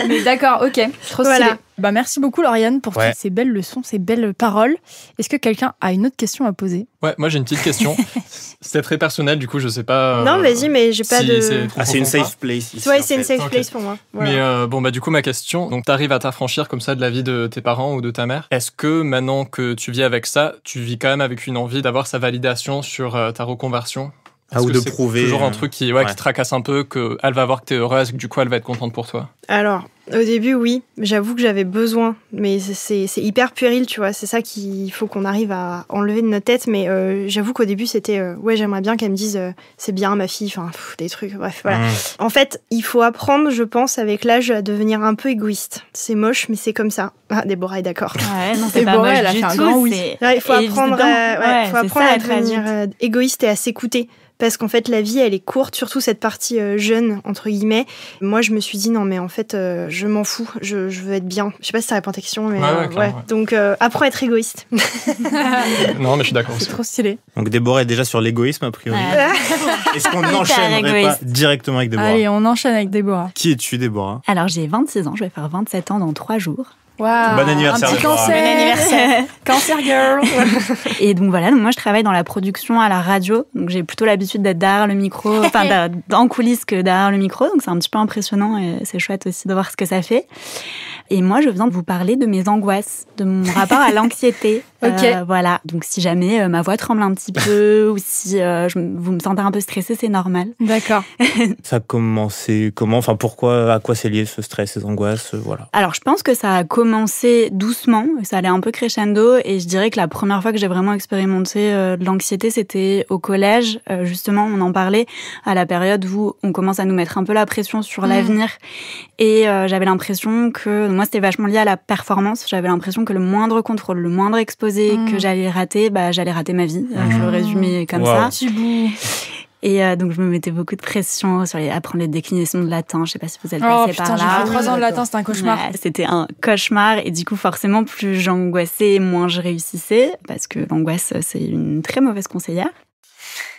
Mais d'accord, ok. Trop stylé. Voilà. Merci beaucoup, Lauriane, pour toutes ces belles leçons, ces belles paroles. Est-ce que quelqu'un a une autre question à poser? Ouais, moi j'ai une petite question. C'est très personnel, du coup, je sais pas. Non, vas-y, mais j'ai pas de. C'est une safe place ici. Ouais, c'est une safe place pour moi. Voilà. Mais du coup, ma question, donc t'arrives à t'affranchir comme ça de la vie de tes parents ou de ta mère. Est-ce que maintenant que tu vis avec ça, tu vis quand même avec une envie d'avoir sa validation sur ta reconversion? Ou de prouver. Toujours un truc qui te tracasse un peu, qu'elle va voir que t'es heureuse, que du coup elle va être contente pour toi. Alors, au début, oui, j'avoue que j'avais besoin, mais c'est hyper puéril, tu vois, c'est ça qu'il faut qu'on arrive à enlever de notre tête, mais j'avoue qu'au début, c'était, j'aimerais bien qu'elle me dise, c'est bien ma fille, enfin, des trucs, bref, voilà. En fait, il faut apprendre, je pense, avec l'âge, à devenir un peu égoïste. C'est moche, mais c'est comme ça. Ah, Déborah est d'accord. Ouais, non, c'est pas moche elle a du fait un tout. grand oui. Il faut apprendre à devenir égoïste et à s'écouter. Parce qu'en fait, la vie, elle est courte, surtout cette partie jeune, entre guillemets. Moi, je me suis dit, non, mais en fait, je m'en fous, je veux être bien. Je sais pas si ça répond à ta question, mais ouais. Donc, apprends à être égoïste. Non, mais je suis d'accord aussi. C'est trop stylé. Donc, Déborah est déjà sur l'égoïsme, a priori. Est-ce qu'on n'enchaînerait pas directement avec Déborah? Allez, on enchaîne avec Déborah. Qui es-tu, Déborah? Alors, j'ai 26 ans, je vais faire 27 ans dans 3 jours. Wow, bon anniversaire, un petit cancer. Bon anniversaire. Cancer girl. Et donc voilà, moi je travaille dans la production à la radio, donc j'ai plutôt l'habitude d'être derrière le micro, enfin en coulisses que derrière le micro, donc c'est un petit peu impressionnant et c'est chouette aussi de voir ce que ça fait. Et moi, je viens de vous parler de mes angoisses, de mon rapport à l'anxiété. Voilà. Donc, si jamais ma voix tremble un petit peu ou si vous me sentez un peu stressée, c'est normal. D'accord. Ça a commencé comment? Enfin, pourquoi? À quoi c'est lié ce stress, ces angoisses? Voilà. Alors, je pense que ça a commencé doucement. Ça allait un peu crescendo. Et je dirais que la première fois que j'ai vraiment expérimenté de l'anxiété, c'était au collège. Justement, on en parlait à la période où on commence à nous mettre un peu la pression sur l'avenir. Et j'avais l'impression que... Moi, c'était vachement lié à la performance. J'avais l'impression que le moindre contrôle, le moindre exposé que j'allais rater, j'allais rater ma vie. Je le résumais comme ça. Et donc, je me mettais beaucoup de pression sur apprendre les déclinaisons de latin. Je sais pas si vous êtes passé par là. J'ai fait 3 ans de latin, c'était un cauchemar. Ouais, c'était un cauchemar. Et du coup, forcément, plus j'angoissais, moins je réussissais. Parce que l'angoisse, c'est une très mauvaise conseillère.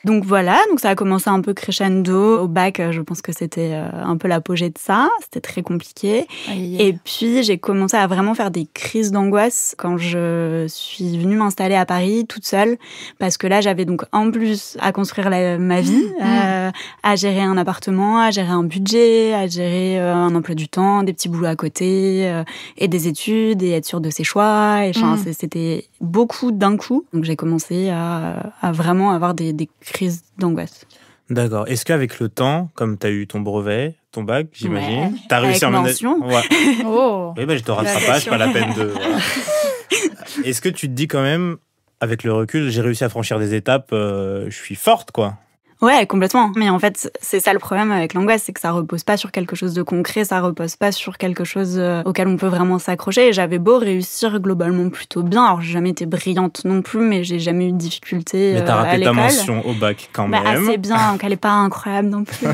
Donc voilà, donc ça a commencé un peu crescendo. Au bac, je pense que c'était un peu l'apogée de ça. C'était très compliqué. Et puis, j'ai commencé à vraiment faire des crises d'angoisse quand je suis venue m'installer à Paris toute seule. Parce que là, j'avais donc en plus à construire ma vie, à gérer un appartement, à gérer un budget, à gérer un emploi du temps, des petits boulots à côté, et des études, et être sûre de ses choix. Et c'était beaucoup d'un coup. Donc j'ai commencé à vraiment avoir des crises d'angoisse. D'accord. Est-ce qu'avec le temps, comme tu as eu ton brevet, ton bac, j'imagine, tu as réussi à mention. Oui, je te rattrapage, pas la peine de... Voilà. Est-ce que tu te dis quand même, avec le recul, j'ai réussi à franchir des étapes, je suis forte, quoi? Ouais, complètement. Mais en fait, c'est ça le problème avec l'angoisse, c'est que ça repose pas sur quelque chose de concret, ça repose pas sur quelque chose auquel on peut vraiment s'accrocher. Et j'avais beau réussir globalement plutôt bien, alors j'ai jamais été brillante non plus, mais j'ai jamais eu de difficulté à l'école. Mais t'as raté ta mention au bac quand même. Assez bien, donc elle est pas incroyable non plus.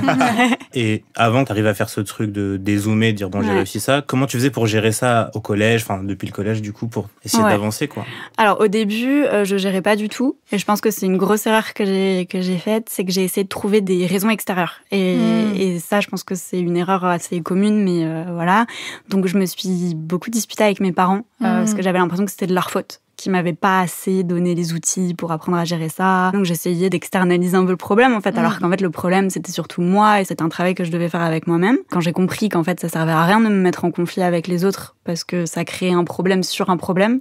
Et avant que t'arrives à faire ce truc de dézoomer, de dire bon, j'ai réussi ça, comment tu faisais pour gérer ça au collège, enfin depuis le collège du coup, pour essayer d'avancer, quoi? Alors au début, je gérais pas du tout, et je pense que c'est une grosse erreur que j'ai faite, c'est que j'ai essayé de trouver des raisons extérieures. Et ça, je pense que c'est une erreur assez commune, mais voilà. Donc, je me suis beaucoup disputée avec mes parents, parce que j'avais l'impression que c'était de leur faute. qui m'avait pas assez donné les outils pour apprendre à gérer ça. Donc j'essayais d'externaliser un peu le problème en fait, alors qu'en fait le problème c'était surtout moi et c'était un travail que je devais faire avec moi-même. Quand j'ai compris qu'en fait ça servait à rien de me mettre en conflit avec les autres parce que ça créait un problème sur un problème,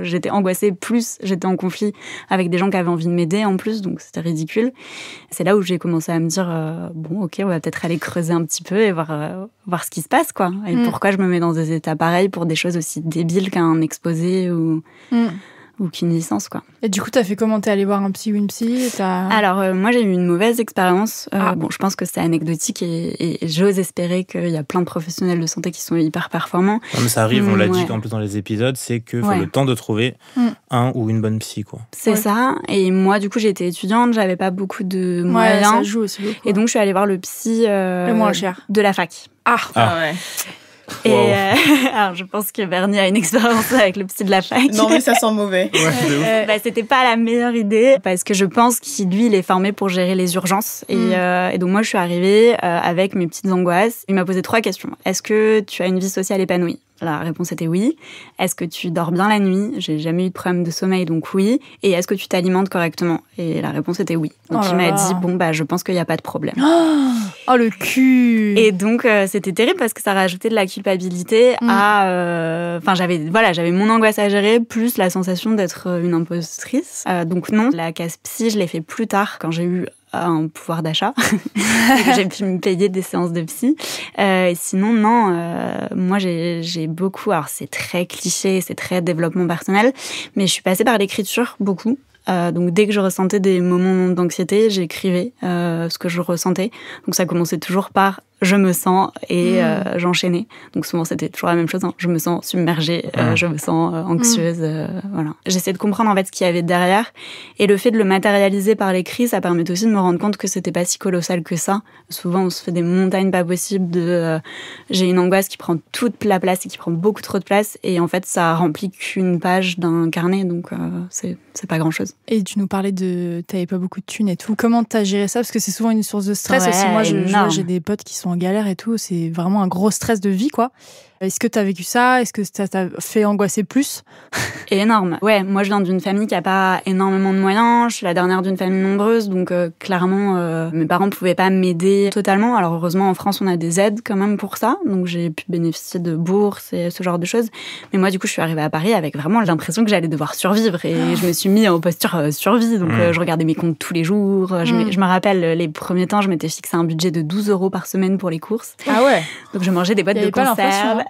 j'étais angoissée plus j'étais en conflit avec des gens qui avaient envie de m'aider en plus, donc c'était ridicule. C'est là où j'ai commencé à me dire bon ok, on va peut-être aller creuser un petit peu et voir ce qui se passe quoi. Et pourquoi je me mets dans des états pareils pour des choses aussi débiles qu'un exposé ou qu'une licence, quoi. Et du coup, t'as fait comment? T'es allé voir un psy ou une psy? Alors, moi, j'ai eu une mauvaise expérience. Bon, je pense que c'est anecdotique et j'ose espérer qu'il y a plein de professionnels de santé qui sont hyper performants. Non, mais ça arrive, on l'a dit en plus dans les épisodes, c'est qu'il faut le temps de trouver un ou une bonne psy, quoi. C'est ça. Et moi, du coup, j'étais étudiante, j'avais pas beaucoup de moyens. Ça joue aussi beaucoup. Et donc, je suis allée voir le psy le moins cher de la fac. Ah ouais. Et alors je pense que Bernie a une expérience avec le psy de la fac. Non mais ça sent mauvais. C'était pas la meilleure idée parce que je pense qu'il lui il est formé pour gérer les urgences et donc moi je suis arrivée avec mes petites angoisses. Il m'a posé 3 questions. Est-ce que tu as une vie sociale épanouie? La réponse était oui. Est-ce que tu dors bien la nuit? J'ai jamais eu de problème de sommeil, donc oui. Et est-ce que tu t'alimentes correctement? Et la réponse était oui. Donc il m'a dit, bon, je pense qu'il n'y a pas de problème. Oh, le cul! Et donc, c'était terrible parce que ça rajoutait de la culpabilité à... Enfin, j'avais mon angoisse à gérer, plus la sensation d'être une impostrice. Donc non, la case psy, je l'ai fait plus tard, quand j'ai eu un pouvoir d'achat. J'ai pu me payer des séances de psy. Sinon, non, moi, j'ai beaucoup... Alors, c'est très cliché, c'est très développement personnel, mais je suis passée par l'écriture, beaucoup. Donc, dès que je ressentais des moments d'anxiété, j'écrivais ce que je ressentais. Donc, ça commençait toujours par « je me sens » et j'enchaînais. Donc, souvent, c'était toujours la même chose. Hein. Je me sens submergée, je me sens anxieuse. Voilà. J'essaie de comprendre en fait ce qu'il y avait derrière. Et le fait de le matérialiser par l'écrit, ça permet aussi de me rendre compte que c'était pas si colossal que ça. Souvent, on se fait des montagnes pas possibles de j'ai une angoisse qui prend toute la place et qui prend beaucoup trop de place. Et en fait, ça remplit qu'une page d'un carnet. Donc, c'est pas grand-chose. Et tu nous parlais t'avais pas beaucoup de thunes et tout. Comment t'as géré ça? Parce que c'est souvent une source de stress aussi. Moi, je vois, j'ai des potes qui sont en galère et tout. C'est vraiment un gros stress de vie, quoi. Est-ce que t'as vécu ça? Est-ce que ça t'a fait angoisser plus? Énorme. Ouais, moi je viens d'une famille qui a pas énormément de moyens. Je suis la dernière d'une famille nombreuse, donc clairement mes parents pouvaient pas m'aider totalement. Alors heureusement en France on a des aides quand même pour ça, donc j'ai pu bénéficier de bourses et ce genre de choses. Mais moi du coup je suis arrivée à Paris avec vraiment l'impression que j'allais devoir survivre et je me suis mis en posture survie. Donc je regardais mes comptes tous les jours. Je me rappelle les premiers temps je m'étais fixé un budget de 12 € par semaine pour les courses. Ah ouais. Donc je mangeais des boîtes de conserve.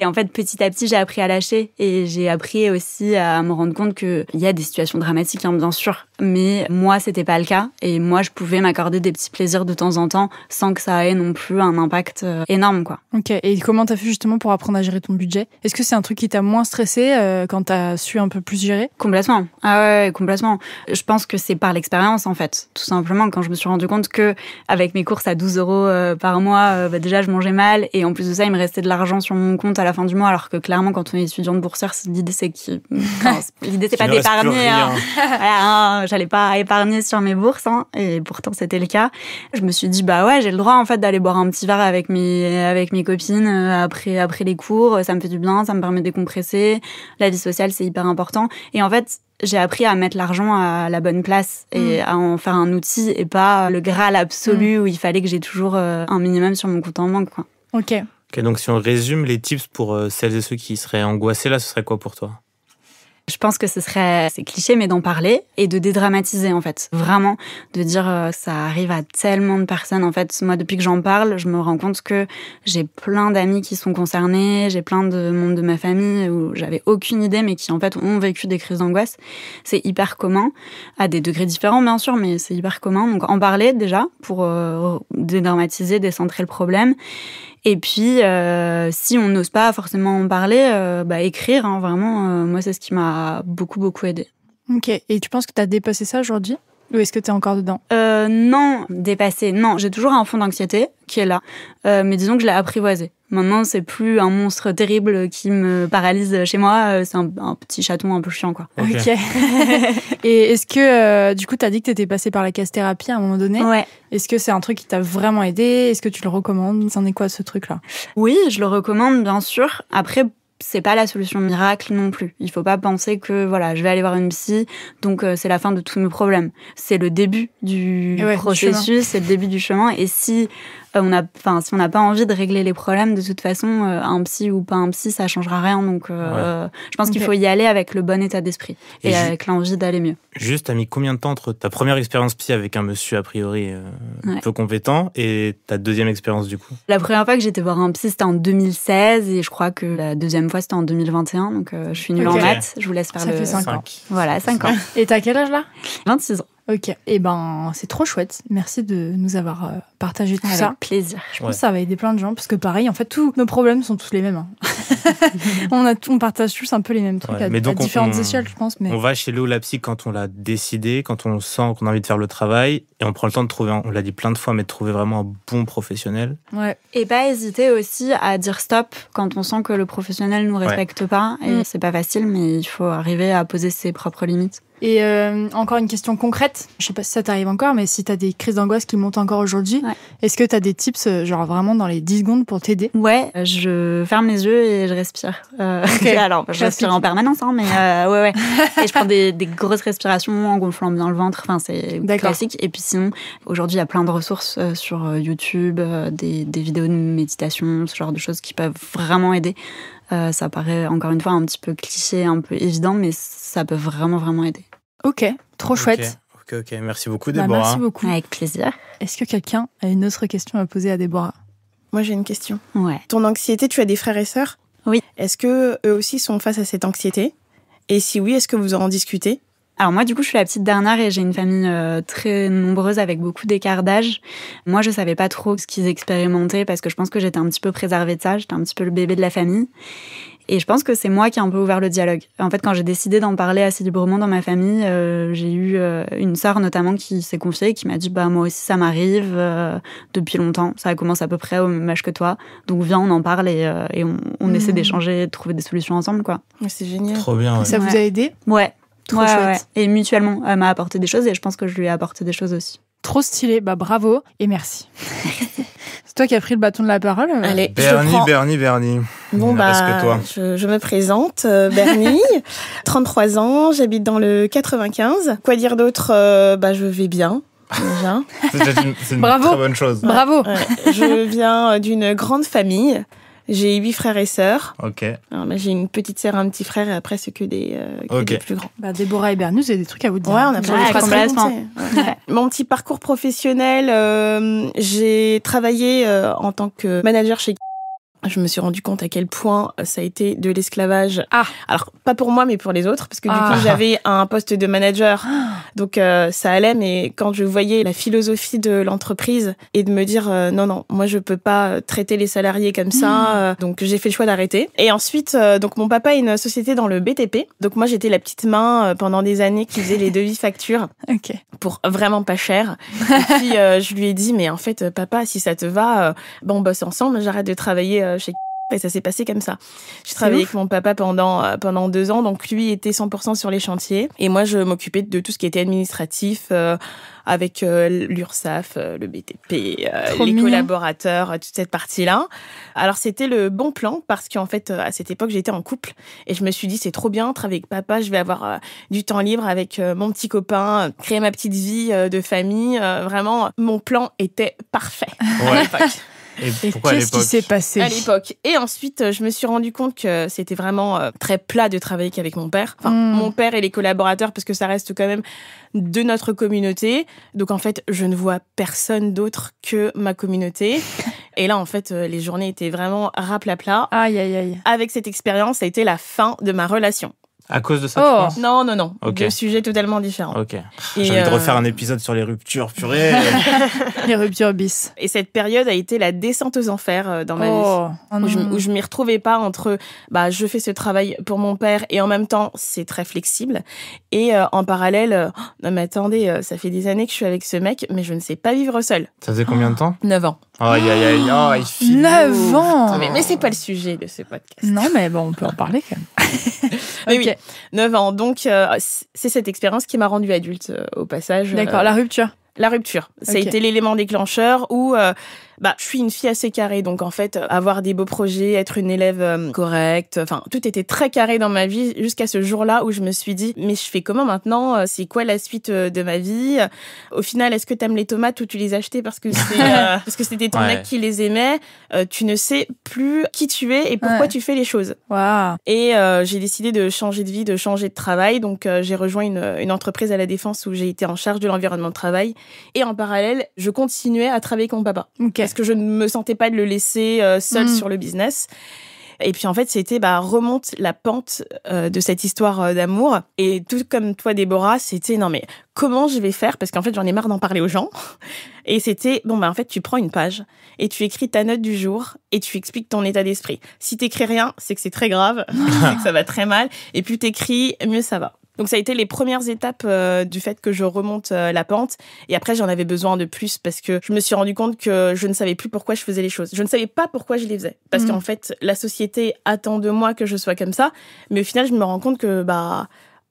Et en fait, petit à petit, j'ai appris à lâcher et j'ai appris aussi à me rendre compte qu'il y a des situations dramatiques, hein, bien sûr. Mais moi, c'était pas le cas. Et moi, je pouvais m'accorder des petits plaisirs de temps en temps sans que ça ait non plus un impact énorme, quoi. Ok. Et comment t'as fait justement pour apprendre à gérer ton budget? Est-ce que c'est un truc qui t'a moins stressé quand t'as su un peu plus gérer? Complètement. Ah ouais, complètement. Je pense que c'est par l'expérience, en fait. Tout simplement, quand je me suis rendu compte que avec mes courses à 12 € par mois, déjà, je mangeais mal. Et en plus de ça, il me restait de l'argent sur mon compte à la fin du mois, alors que clairement, quand on est étudiante boursière, l'idée, c'est pas d'épargner. Hein. Voilà, j'allais pas épargner sur mes bourses, hein, et pourtant c'était le cas. Je me suis dit bah ouais, j'ai le droit en fait d'aller boire un petit verre avec mes copines après les cours, ça me fait du bien, ça me permet de décompresser. La vie sociale c'est hyper important et en fait j'ai appris à mettre l'argent à la bonne place et à en faire un outil et pas le Graal absolu où il fallait que j'ai toujours un minimum sur mon compte en banque, quoi. Ok, donc si on résume les tips pour celles et ceux qui seraient angoissés, là, ce serait quoi pour toi? Je pense que c'est cliché, mais d'en parler et de dédramatiser, en fait. Vraiment, de dire ça arrive à tellement de personnes. En fait, moi, depuis que j'en parle, je me rends compte que j'ai plein d'amis qui sont concernés, j'ai plein de membres de ma famille où j'avais aucune idée, mais qui, en fait, ont vécu des crises d'angoisse. C'est hyper commun, à des degrés différents, bien sûr, mais c'est hyper commun. Donc, en parler, déjà, pour dédramatiser, décentrer le problème. Et puis, si on n'ose pas forcément en parler, écrire, hein, vraiment, moi, c'est ce qui m'a beaucoup, beaucoup aidée. Ok. Et tu penses que tu as dépassé ça aujourd'hui? Ou est-ce que tu es encore dedans? Non, dépassé, non. J'ai toujours un fond d'anxiété qui est là. Mais disons que je l'ai apprivoisé. Maintenant, c'est plus un monstre terrible qui me paralyse chez moi. C'est un petit chaton un peu chiant, quoi. Ok. Et est-ce que, du coup, t'as dit que t'étais passée par la casse-thérapie à un moment donné? Ouais. Est-ce que c'est un truc qui t'a vraiment aidé? Est-ce que tu le recommandes? C'en est quoi, ce truc-là? Oui, je le recommande, bien sûr. Après, c'est pas la solution miracle non plus. Il faut pas penser que voilà, je vais aller voir une psy, donc c'est la fin de tous mes problèmes. C'est le début du processus, c'est le début du chemin. Et si on n'a pas envie de régler les problèmes, de toute façon, un psy ou pas un psy, ça changera rien. Donc, je pense qu'il faut y aller avec le bon état d'esprit et avec l'envie d'aller mieux. Juste, t'as mis combien de temps entre ta première expérience psy avec un monsieur a priori peu compétent et ta deuxième expérience du coup? La première fois que j'étais voir un psy, c'était en 2016 et je crois que la deuxième fois, c'était en 2021. Donc, je suis nulle en maths. Je vous laisse faire ça fait 5 ans. Voilà, 5 ans. Et t'as quel âge là? 26 ans. Ok, et ben c'est trop chouette. Merci de nous avoir partagé tout ça. Avec plaisir. Je pense que ça va aider plein de gens parce que pareil, en fait, tous nos problèmes sont tous les mêmes. On partage tous un peu les mêmes trucs à différentes échelles, je pense. Mais on va chez Léo la psy quand on l'a décidé, quand on sent qu'on a envie de faire le travail et on prend le temps de trouver, on l'a dit plein de fois, mais de trouver vraiment un bon professionnel. Ouais. Et pas hésiter aussi à dire stop quand on sent que le professionnel nous respecte pas. Et c'est pas facile, mais il faut arriver à poser ses propres limites. Et encore une question concrète, je sais pas si ça t'arrive encore, mais si t'as des crises d'angoisse qui montent encore aujourd'hui, est-ce que t'as des tips, genre vraiment dans les 10 secondes pour t'aider? Ouais, je ferme les yeux et je respire. Alors, je respire en permanence, hein, mais ouais. Et je prends des grosses respirations en gonflant bien le ventre, enfin c'est classique. Et puis sinon, aujourd'hui, il y a plein de ressources sur YouTube, des vidéos de méditation, ce genre de choses qui peuvent vraiment aider. Ça paraît encore une fois un petit peu cliché, un peu évident, mais ça peut vraiment aider. Ok, trop chouette. Ok, merci beaucoup Déborah. Merci beaucoup. Avec plaisir. Est-ce que quelqu'un a une autre question à poser à Déborah? Moi j'ai une question. Ouais. Ton anxiété, tu as des frères et sœurs? Oui. Est-ce que eux aussi sont face à cette anxiété? Et si oui, est-ce que vous en discutez? Alors moi, du coup, je suis la petite dernière et j'ai une famille très nombreuse avec beaucoup d'écart d'âge. Moi, je savais pas trop ce qu'ils expérimentaient parce que je pense que j'étais un petit peu préservée de ça. J'étais un petit peu le bébé de la famille. Et je pense que c'est moi qui ai un peu ouvert le dialogue. En fait, quand j'ai décidé d'en parler assez librement dans ma famille, j'ai eu une sœur notamment qui s'est confiée, qui m'a dit « Bah moi aussi, ça m'arrive depuis longtemps. Ça commence à peu près au même âge que toi. Donc viens, on en parle et on essaie d'échanger, de trouver des solutions ensemble, quoi. » C'est génial. Trop bien. Ouais. Ça vous a aidé? Ouais. Trop chouette. Ouais. Et mutuellement, elle m'a apporté des choses et je pense que je lui ai apporté des choses aussi. Trop stylé, bah bravo et merci. C'est toi qui as pris le bâton de la parole. Allez, Bernie. Bon que toi. Je me présente, Bernie, 33 ans, j'habite dans le 95. Quoi dire d'autre? Je vais bien. Déjà. C'est une très bonne chose. Bravo. Ouais. Je viens d'une grande famille. J'ai 8 frères et sœurs. Ok. Alors, j'ai une petite sœur, un petit frère, et après, c'est que des plus grands. Bah, Déborah et Bernie, vous avez des trucs à vous dire. Ouais, on a plein de choses à raconter. Ouais. Mon petit parcours professionnel, j'ai travaillé en tant que manager chez... Je me suis rendu compte à quel point ça a été de l'esclavage. Alors, pas pour moi, mais pour les autres, parce que du coup, j'avais un poste de manager, donc ça allait, mais quand je voyais la philosophie de l'entreprise et de me dire non, moi je peux pas traiter les salariés comme ça, donc j'ai fait le choix d'arrêter. Et ensuite, donc mon papa a une société dans le BTP, donc moi j'étais la petite main pendant des années qui faisait les devis factures pour vraiment pas cher. Et puis je lui ai dit, mais en fait, papa, si ça te va, on bosse ensemble, j'arrête de travailler chez... Et ça s'est passé comme ça. J'ai travaillé avec mon papa pendant 2 ans, donc lui était 100% sur les chantiers. Et moi, je m'occupais de tout ce qui était administratif, avec l'URSSAF, le BTP, les collaborateurs, toute cette partie-là. Alors, c'était le bon plan parce qu'en fait, à cette époque, j'étais en couple. Et je me suis dit, c'est trop bien, travailler avec papa, je vais avoir du temps libre avec mon petit copain, créer ma petite vie de famille. Vraiment, mon plan était parfait à l'époque. Et pourquoi qu'est-ce qui s'est passé à l'époque? Et ensuite, je me suis rendu compte que c'était vraiment très plat de travailler qu'avec mon père. Enfin, mon père et les collaborateurs, parce que ça reste quand même de notre communauté. Donc, en fait, je ne vois personne d'autre que ma communauté. Et là, en fait, les journées étaient vraiment raplapla. Aïe. Avec cette expérience, ça a été la fin de ma relation. À cause de ça, tu penses? Non. Okay. 2 sujets totalement différents. Ok. J'ai envie de refaire un épisode sur les ruptures, purée. Les ruptures bis. Et cette période a été la descente aux enfers dans ma vie. Où je m'y retrouvais pas entre, je fais ce travail pour mon père et en même temps, c'est très flexible. Et en parallèle, non mais attendez, ça fait des années que je suis avec ce mec, mais je ne sais pas vivre seule. Ça faisait combien de temps? 9 ans. Aïe, il file. 9 ans. Mais c'est pas le sujet de ce podcast. Non, mais bon, on peut en parler quand même. Mais oui, 9 ans. Donc, c'est cette expérience qui m'a rendue adulte au passage. D'accord, la rupture. La rupture. Ça a été l'élément déclencheur où je suis une fille assez carrée, donc en fait, avoir des beaux projets, être une élève correcte, enfin, tout était très carré dans ma vie jusqu'à ce jour-là où je me suis dit, mais je fais comment maintenant? C'est quoi la suite de ma vie? Au final, est-ce que t'aimes les tomates ou tu les achetais parce que c'était ton mec qui les aimait? Tu ne sais plus qui tu es et pourquoi tu fais les choses. Wow. Et j'ai décidé de changer de vie, de changer de travail, donc j'ai rejoint une entreprise à La Défense où j'ai été en charge de l'environnement de travail. Et en parallèle, je continuais à travailler avec mon papa. Parce que je ne me sentais pas de le laisser seul sur le business. Et puis en fait, c'était remonte la pente de cette histoire d'amour. Et tout comme toi, Déborah, c'était non mais comment je vais faire? Parce qu'en fait, j'en ai marre d'en parler aux gens. Et c'était en fait, tu prends une page et tu écris ta note du jour et tu expliques ton état d'esprit. Si t'écris rien, c'est que c'est très grave, c'est que ça va très mal. Et plus t'écris, mieux ça va. Donc ça a été les premières étapes du fait que je remonte la pente. Et après, j'en avais besoin de plus parce que je me suis rendu compte que je ne savais plus pourquoi je faisais les choses. Je ne savais pas pourquoi je les faisais. Parce qu'en fait, la société attend de moi que je sois comme ça. Mais au final, je me rends compte que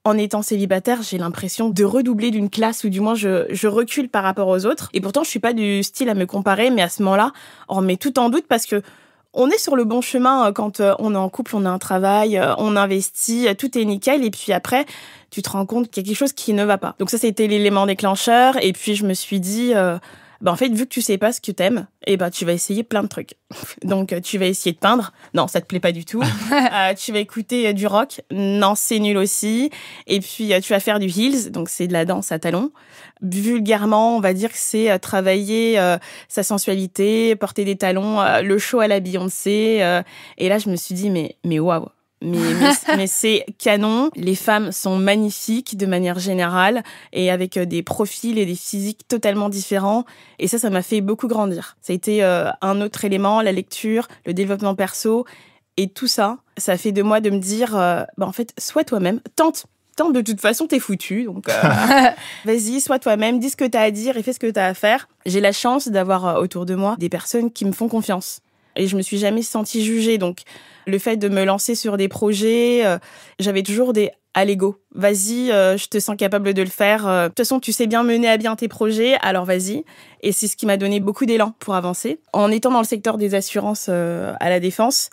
en étant célibataire, j'ai l'impression de redoubler d'une classe ou du moins je recule par rapport aux autres. Et pourtant, je suis pas du style à me comparer. Mais à ce moment-là, on remet tout en doute parce que on est sur le bon chemin quand on est en couple, on a un travail, on investit, tout est nickel. Et puis après, tu te rends compte qu'il y a quelque chose qui ne va pas. Donc ça, c'était l'élément déclencheur. Et puis je me suis dit, en fait, vu que tu sais pas ce que t'aimes, tu vas essayer plein de trucs. Donc tu vas essayer de peindre. Non, ça te plaît pas du tout. Tu vas écouter du rock. Non, c'est nul aussi. Et puis tu vas faire du heels. Donc c'est de la danse à talons. Vulgairement, on va dire que c'est travailler sa sensualité, porter des talons, le show à la Beyoncé. Et là, je me suis dit, mais waouh. Mais c'est canon. Les femmes sont magnifiques de manière générale et avec des profils et des physiques totalement différents. Et ça m'a fait beaucoup grandir. Ça a été un autre élément, la lecture, le développement perso. Et tout ça, ça fait de moi de me dire, en fait, sois toi-même, tente, de toute façon, t'es foutu. Donc, vas-y, sois toi-même, dis ce que t'as à dire et fais ce que t'as à faire. J'ai la chance d'avoir autour de moi des personnes qui me font confiance. Et je me suis jamais sentie jugée. Donc, le fait de me lancer sur des projets, j'avais toujours des « allez go, vas-y, je te sens capable de le faire. De toute façon, tu sais bien mener à bien tes projets, alors vas-y ». Et c'est ce qui m'a donné beaucoup d'élan pour avancer. En étant dans le secteur des assurances à La Défense,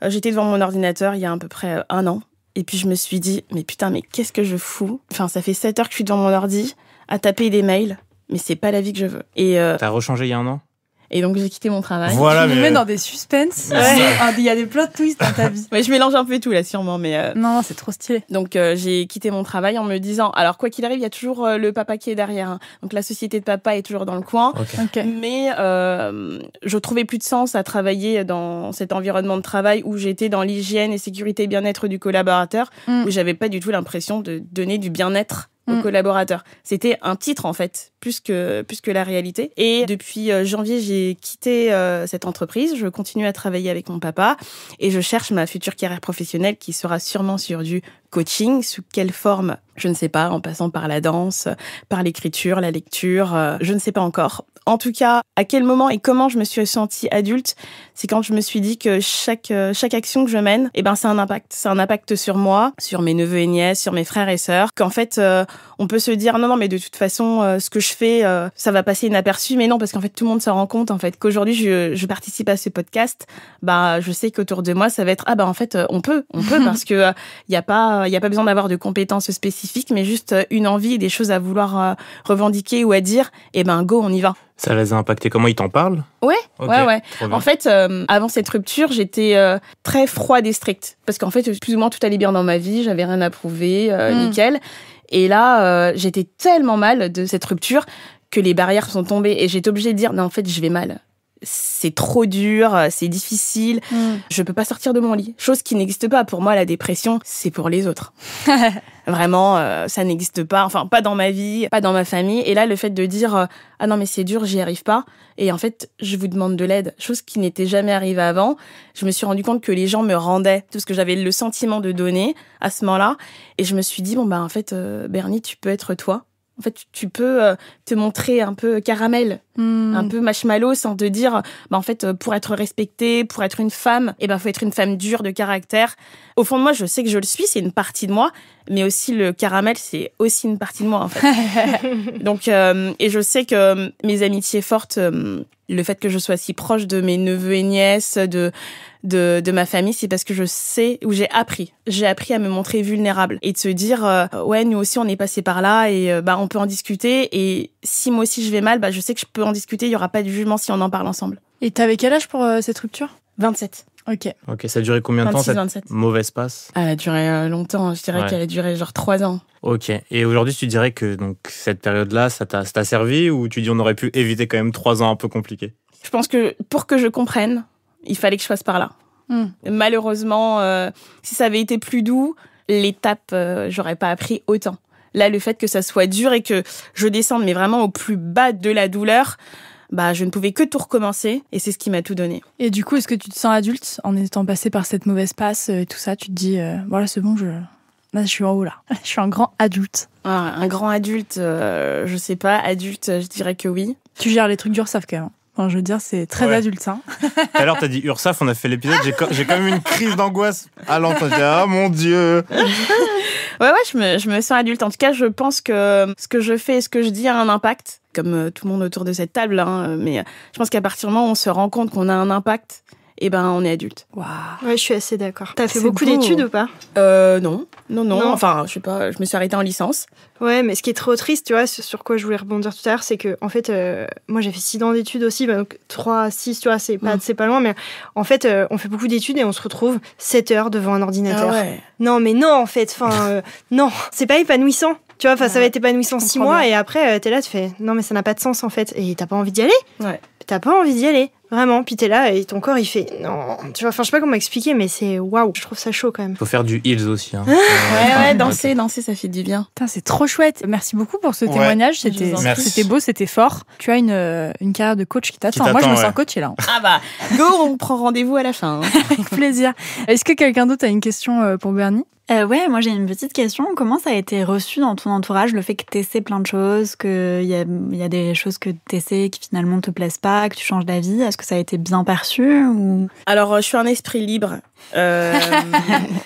j'étais devant mon ordinateur il y a à peu près 1 an. Et puis, je me suis dit « mais putain, mais qu'est-ce que je fous ?» Enfin, ça fait 7 heures que je suis devant mon ordi à taper des mails, mais c'est pas la vie que je veux. Et t'as rechangé il y a 1 an? Et donc, j'ai quitté mon travail. Voilà, tu nous mets dans des suspens. Il y a des plot twists dans ta vie. Ouais, je mélange un peu tout, là, sûrement, mais... Non, c'est trop stylé. Donc, j'ai quitté mon travail en me disant... Alors, quoi qu'il arrive, il y a toujours le papa qui est derrière. Hein. Donc, la société de papa est toujours dans le coin. Okay. Mais je trouvais plus de sens à travailler dans cet environnement de travail où j'étais dans l'hygiène et sécurité et bien-être du collaborateur, où j'avais pas du tout l'impression de donner du bien-être aux collaborateurs. C'était un titre, en fait, plus que la réalité. Et depuis janvier, j'ai quitté cette entreprise. Je continue à travailler avec mon papa et je cherche ma future carrière professionnelle qui sera sûrement sur du coaching. Sous quelle forme? Je ne sais pas, en passant par la danse, par l'écriture, la lecture, je ne sais pas encore. En tout cas, à quel moment et comment je me suis sentie adulte, c'est quand je me suis dit que chaque action que je mène, c'est un impact. C'est un impact sur moi, sur mes neveux et nièces, sur mes frères et sœurs. Qu'en fait, on peut se dire non, mais de toute façon, ce que je fais, ça va passer inaperçu. Mais non, parce qu'en fait, tout le monde se rend compte en fait qu'aujourd'hui, je participe à ce podcast. Je sais qu'autour de moi, ça va être en fait, on peut parce que il y a pas besoin d'avoir de compétences spécifiques, mais juste une envie et des choses à vouloir revendiquer ou à dire. Go, on y va. Ça les a impactés comment? Ils t'en parlent? Ouais. En fait, avant cette rupture, j'étais très froide et stricte. Parce qu'en fait, plus ou moins, tout allait bien dans ma vie. J'avais rien à prouver, nickel. Et là, j'étais tellement mal de cette rupture que les barrières sont tombées. Et j'étais obligée de dire, non, en fait, je vais mal. C'est trop dur, c'est difficile. Je peux pas sortir de mon lit. Chose qui n'existe pas. Pour moi, la dépression, c'est pour les autres. Vraiment, ça n'existe pas. Enfin, pas dans ma vie, pas dans ma famille. Et là, le fait de dire ah non, mais c'est dur, j'y arrive pas. Et en fait, je vous demande de l'aide. Chose qui n'était jamais arrivée avant. Je me suis rendu compte que les gens me rendaient tout ce que j'avais le sentiment de donner à ce moment-là. Et je me suis dit en fait, Bernie, tu peux être toi. En fait, tu peux te montrer un peu caramel, un peu marshmallow, sans te dire, en fait, pour être respectée, pour être une femme, faut être une femme dure de caractère. Au fond de moi, je sais que je le suis, c'est une partie de moi, mais aussi le caramel, c'est aussi une partie de moi, en fait. Donc, et je sais que mes amitiés fortes Le fait que je sois si proche de mes neveux et nièces, de ma famille, c'est parce que je sais, ou j'ai appris à me montrer vulnérable et de se dire ouais, nous aussi on est passé par là et on peut en discuter, et si moi aussi je vais mal, je sais que je peux en discuter, il y aura pas de jugement si on en parle ensemble. Et t'avais quel âge pour cette rupture ? 27. Ok, ça a duré combien de 26, temps, cette 27. mauvaise passe ? Elle a duré longtemps, je dirais qu'elle a duré genre 3 ans. Ok, et aujourd'hui tu dirais que donc, cette période-là, ça t'a servi, ou tu dis on aurait pu éviter quand même 3 ans un peu compliqués ? Je pense que pour que je comprenne, il fallait que je passe par là. Malheureusement, si ça avait été plus doux, l'étape, j'aurais pas appris autant. Là, le fait que ça soit dur et que je descende, mais vraiment au plus bas de la douleur, je ne pouvais que tout recommencer, et c'est ce qui m'a tout donné. Et du coup, est-ce que tu te sens adulte en étant passé par cette mauvaise passe et tout ça ? Tu te dis, voilà, c'est bon, là, je suis en haut, là. Je suis un grand adulte. Un grand adulte, je sais pas. Adulte, je dirais que oui. Tu gères les trucs d'URSSAF quand même. Enfin, je veux dire, c'est très adulte, ça. Tout à l'heure, t'as dit URSSAF, on a fait l'épisode, j'ai quand même une crise d'angoisse à l'entendre. Ah mon Dieu. Ouais, je me sens adulte. En tout cas, je pense que ce que je fais et ce que je dis a un impact, comme tout le monde autour de cette table, mais je pense qu'à partir du moment où on se rend compte qu'on a un impact, on est adulte. Waouh. Ouais, je suis assez d'accord. T'as fait beaucoup d'études ou pas ? Non. Enfin, je sais pas, je me suis arrêtée en licence. Ouais, mais ce qui est trop triste, tu vois, sur quoi je voulais rebondir tout à l'heure, c'est que, en fait, moi, j'ai fait 6 ans d'études aussi, donc 3 à 6, tu vois, c'est pas loin, mais en fait, on fait beaucoup d'études et on se retrouve 7 heures devant un ordinateur. Ah ouais. Non, mais non, en fait, non, c'est pas épanouissant. Tu vois, ça va être épanouissant 6 mois, et après, t'es là, tu fais, non, mais ça n'a pas de sens, en fait, et t'as pas envie d'y aller. Ouais. T'as pas envie d'y aller, vraiment. Puis t'es là, et ton corps, il fait, non. Tu vois, je sais pas comment expliquer, mais c'est waouh, je trouve ça chaud quand même. Faut faire du heels aussi. Ouais, danser, ça fait du bien. Putain, c'est trop chouette. Merci beaucoup pour ce témoignage. C'était beau, c'était fort. Tu as une carrière de coach qui t'attend. Moi, je me sens coachée là. Go, on prend rendez-vous à la fin. Avec plaisir. Est-ce que quelqu'un d'autre a une question pour Bernie ? Ouais, moi j'ai une petite question. Comment ça a été reçu dans ton entourage, le fait que t'essaies plein de choses, qu'il y a des choses que t'essaies qui finalement te plaisent pas, que tu changes d'avis ? Est-ce que ça a été bien perçu ou... Alors, je suis un esprit libre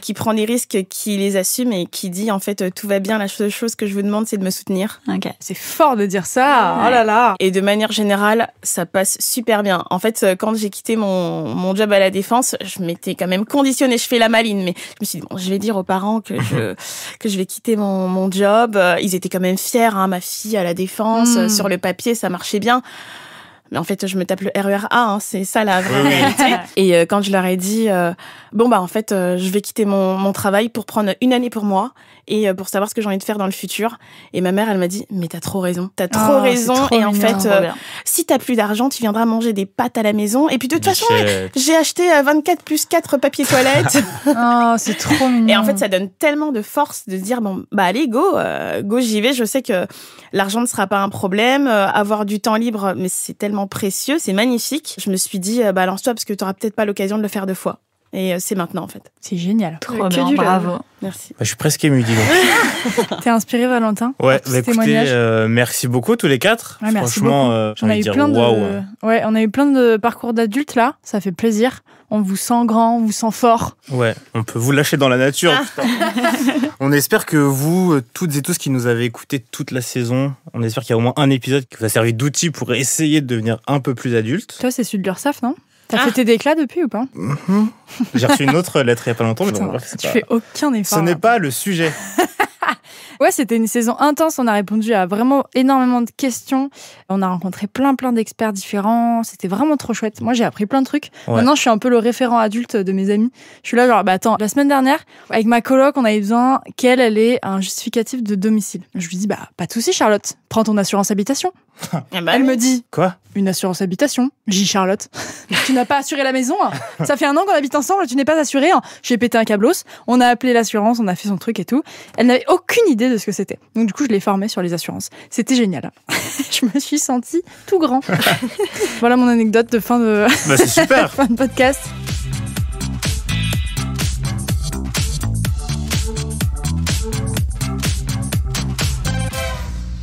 qui prend des risques, qui les assume et qui dit en fait tout va bien. La seule chose que je vous demande, c'est de me soutenir. Ok, c'est fort de dire ça. Ouais. Oh là là. Et de manière générale, ça passe super bien. En fait, quand j'ai quitté mon job à la Défense, je m'étais quand même conditionnée. Je fais la maline, mais je me suis dit bon, je vais dire aux parents que je vais quitter mon job. Ils étaient quand même fiers. Ma fille à la Défense, sur le papier, ça marchait bien. Mais en fait, je me tape le RER-A, c'est ça la vraie réalité. Et quand je leur ai dit, en fait, je vais quitter mon travail pour prendre 1 année pour moi et pour savoir ce que j'ai envie de faire dans le futur. Et ma mère, elle m'a dit, mais t'as trop raison. T'as trop raison. Trop et en mignon, fait, si t'as plus d'argent, tu viendras manger des pâtes à la maison. Et puis de toute façon, j'ai acheté 24 plus 4 papiers toilettes. Oh, c'est trop mignon. Et en fait, ça donne tellement de force de se dire, allez, go, j'y vais. Je sais que l'argent ne sera pas un problème. Avoir du temps libre, mais c'est tellement précieux, c'est magnifique. Je me suis dit, lance-toi parce que tu n'auras peut-être pas l'occasion de le faire 2 fois. Et c'est maintenant, en fait. C'est génial. Trop bien, bravo. Merci. Je suis presque ému, dis donc. T'es inspiré, Valentin ? Ouais, écoutez, merci beaucoup tous les 4. Ouais, franchement, j'ai envie de dire waouh. Ouais, on a eu plein de parcours d'adultes là, ça fait plaisir. On vous sent grand, on vous sent fort. Ouais, on peut vous lâcher dans la nature. On espère que vous, toutes et tous qui nous avez écoutés toute la saison, on espère qu'il y a au moins un épisode qui vous a servi d'outil pour essayer de devenir un peu plus adulte. Toi, c'est celui de l'URSSAF, non ? T'as fait tes déclats depuis ou pas ? J'ai reçu une autre lettre il n'y a pas longtemps. Mais tu fais aucun effort. Ce n'est pas le sujet. Ouais, c'était une saison intense. On a répondu à vraiment énormément de questions. On a rencontré plein d'experts différents. C'était vraiment trop chouette. Moi, j'ai appris plein de trucs. Ouais. Maintenant, je suis un peu le référent adulte de mes amis. Je suis là genre, attends, la semaine dernière, avec ma coloc, on avait besoin qu'elle ait un justificatif de domicile. Je lui dis, pas de souci, Charlotte. Prends ton assurance habitation. Elle me dit, quoi ? Une assurance habitation. J'ai dit, Charlotte, tu n'as pas assuré la maison. Hein. Ça fait 1 an qu'on habite ensemble, tu n'es pas assurée. Hein. J'ai pété un câblos. On a appelé l'assurance, on a fait son truc et tout. Elle n'avait aucune idée de ce que c'était. Donc du coup, je l'ai formée sur les assurances. C'était génial. Je me suis sentie tout grand. Voilà mon anecdote de fin de, c'est super. fin de podcast.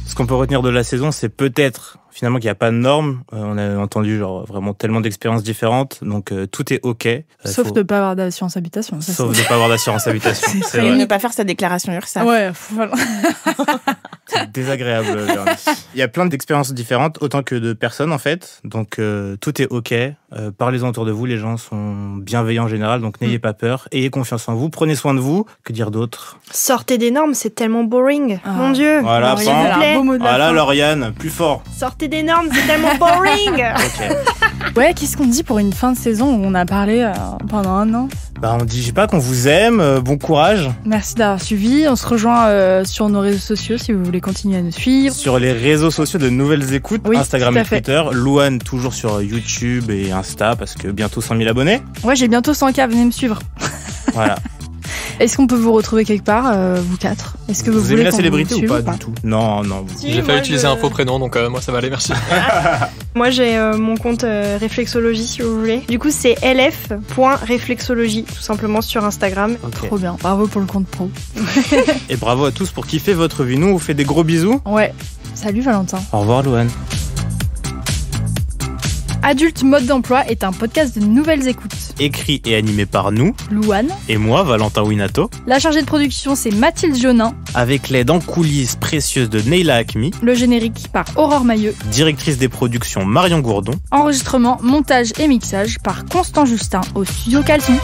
Ce qu'on peut retenir de la saison, c'est peut-être finalement qu'il n'y a pas de normes. On a entendu vraiment tellement d'expériences différentes, donc tout est ok. Sauf de ne pas avoir d'assurance habitation. Sauf de ne pas avoir d'assurance habitation. C'est vrai. Ne pas faire sa déclaration URSSAF. Ouais, voilà. C'est désagréable, Véronique. Il y a plein d'expériences différentes, autant que de personnes en fait. Donc tout est ok. Parlez-en autour de vous, les gens sont bienveillants en général, donc n'ayez pas peur. Ayez confiance en vous, prenez soin de vous. Que dire d'autre? Sortez des normes, c'est tellement boring. Mon Dieu. Voilà, s'il vous plaît. Voilà, Lauriane, plus fort. Sortez des normes, c'est tellement boring. Ok. Ouais, qu'est-ce qu'on dit pour une fin de saison où on a parlé pendant 1 an? Bah on dit, je sais pas, qu'on vous aime, bon courage. Merci d'avoir suivi. On se rejoint sur nos réseaux sociaux si vous voulez continuer à nous suivre. Sur les réseaux sociaux de Nouvelles Écoutes, Oui, Instagram tout à et fait. Twitter. Louane toujours sur YouTube et Insta parce que bientôt 100 000 abonnés. Ouais, j'ai bientôt 100K, venez me suivre. Voilà. Est-ce qu'on peut vous retrouver quelque part, vous 4? Est-ce que vous Vous voulez aimez la qu'on célébrité vous ou suive pas du tout? Non, non. Si, J'ai moi, failli utiliser un faux prénom, donc moi ça va aller, merci. Moi, j'ai mon compte Réflexologie, si vous voulez. Du coup, c'est lf.réflexologie, tout simplement sur Instagram. Ok. Trop bien, bravo pour le compte pro. Et bravo à tous pour kiffer votre vie. Nous, on vous fait des gros bisous. Ouais, salut Valentin. Au revoir, Louane. Adulte Mode d'Emploi est un podcast de Nouvelles Écoutes. Écrit et animé par nous Louane. et moi, Valentin Winato, La chargée de production, c'est Mathilde Jonin. avec l'aide en coulisses précieuse de Neila Hakmi, Le générique par Aurore Mailleux. directrice des productions Marion Gourdon. Enregistrement, montage et mixage par Constant Justin au studio Caleçon.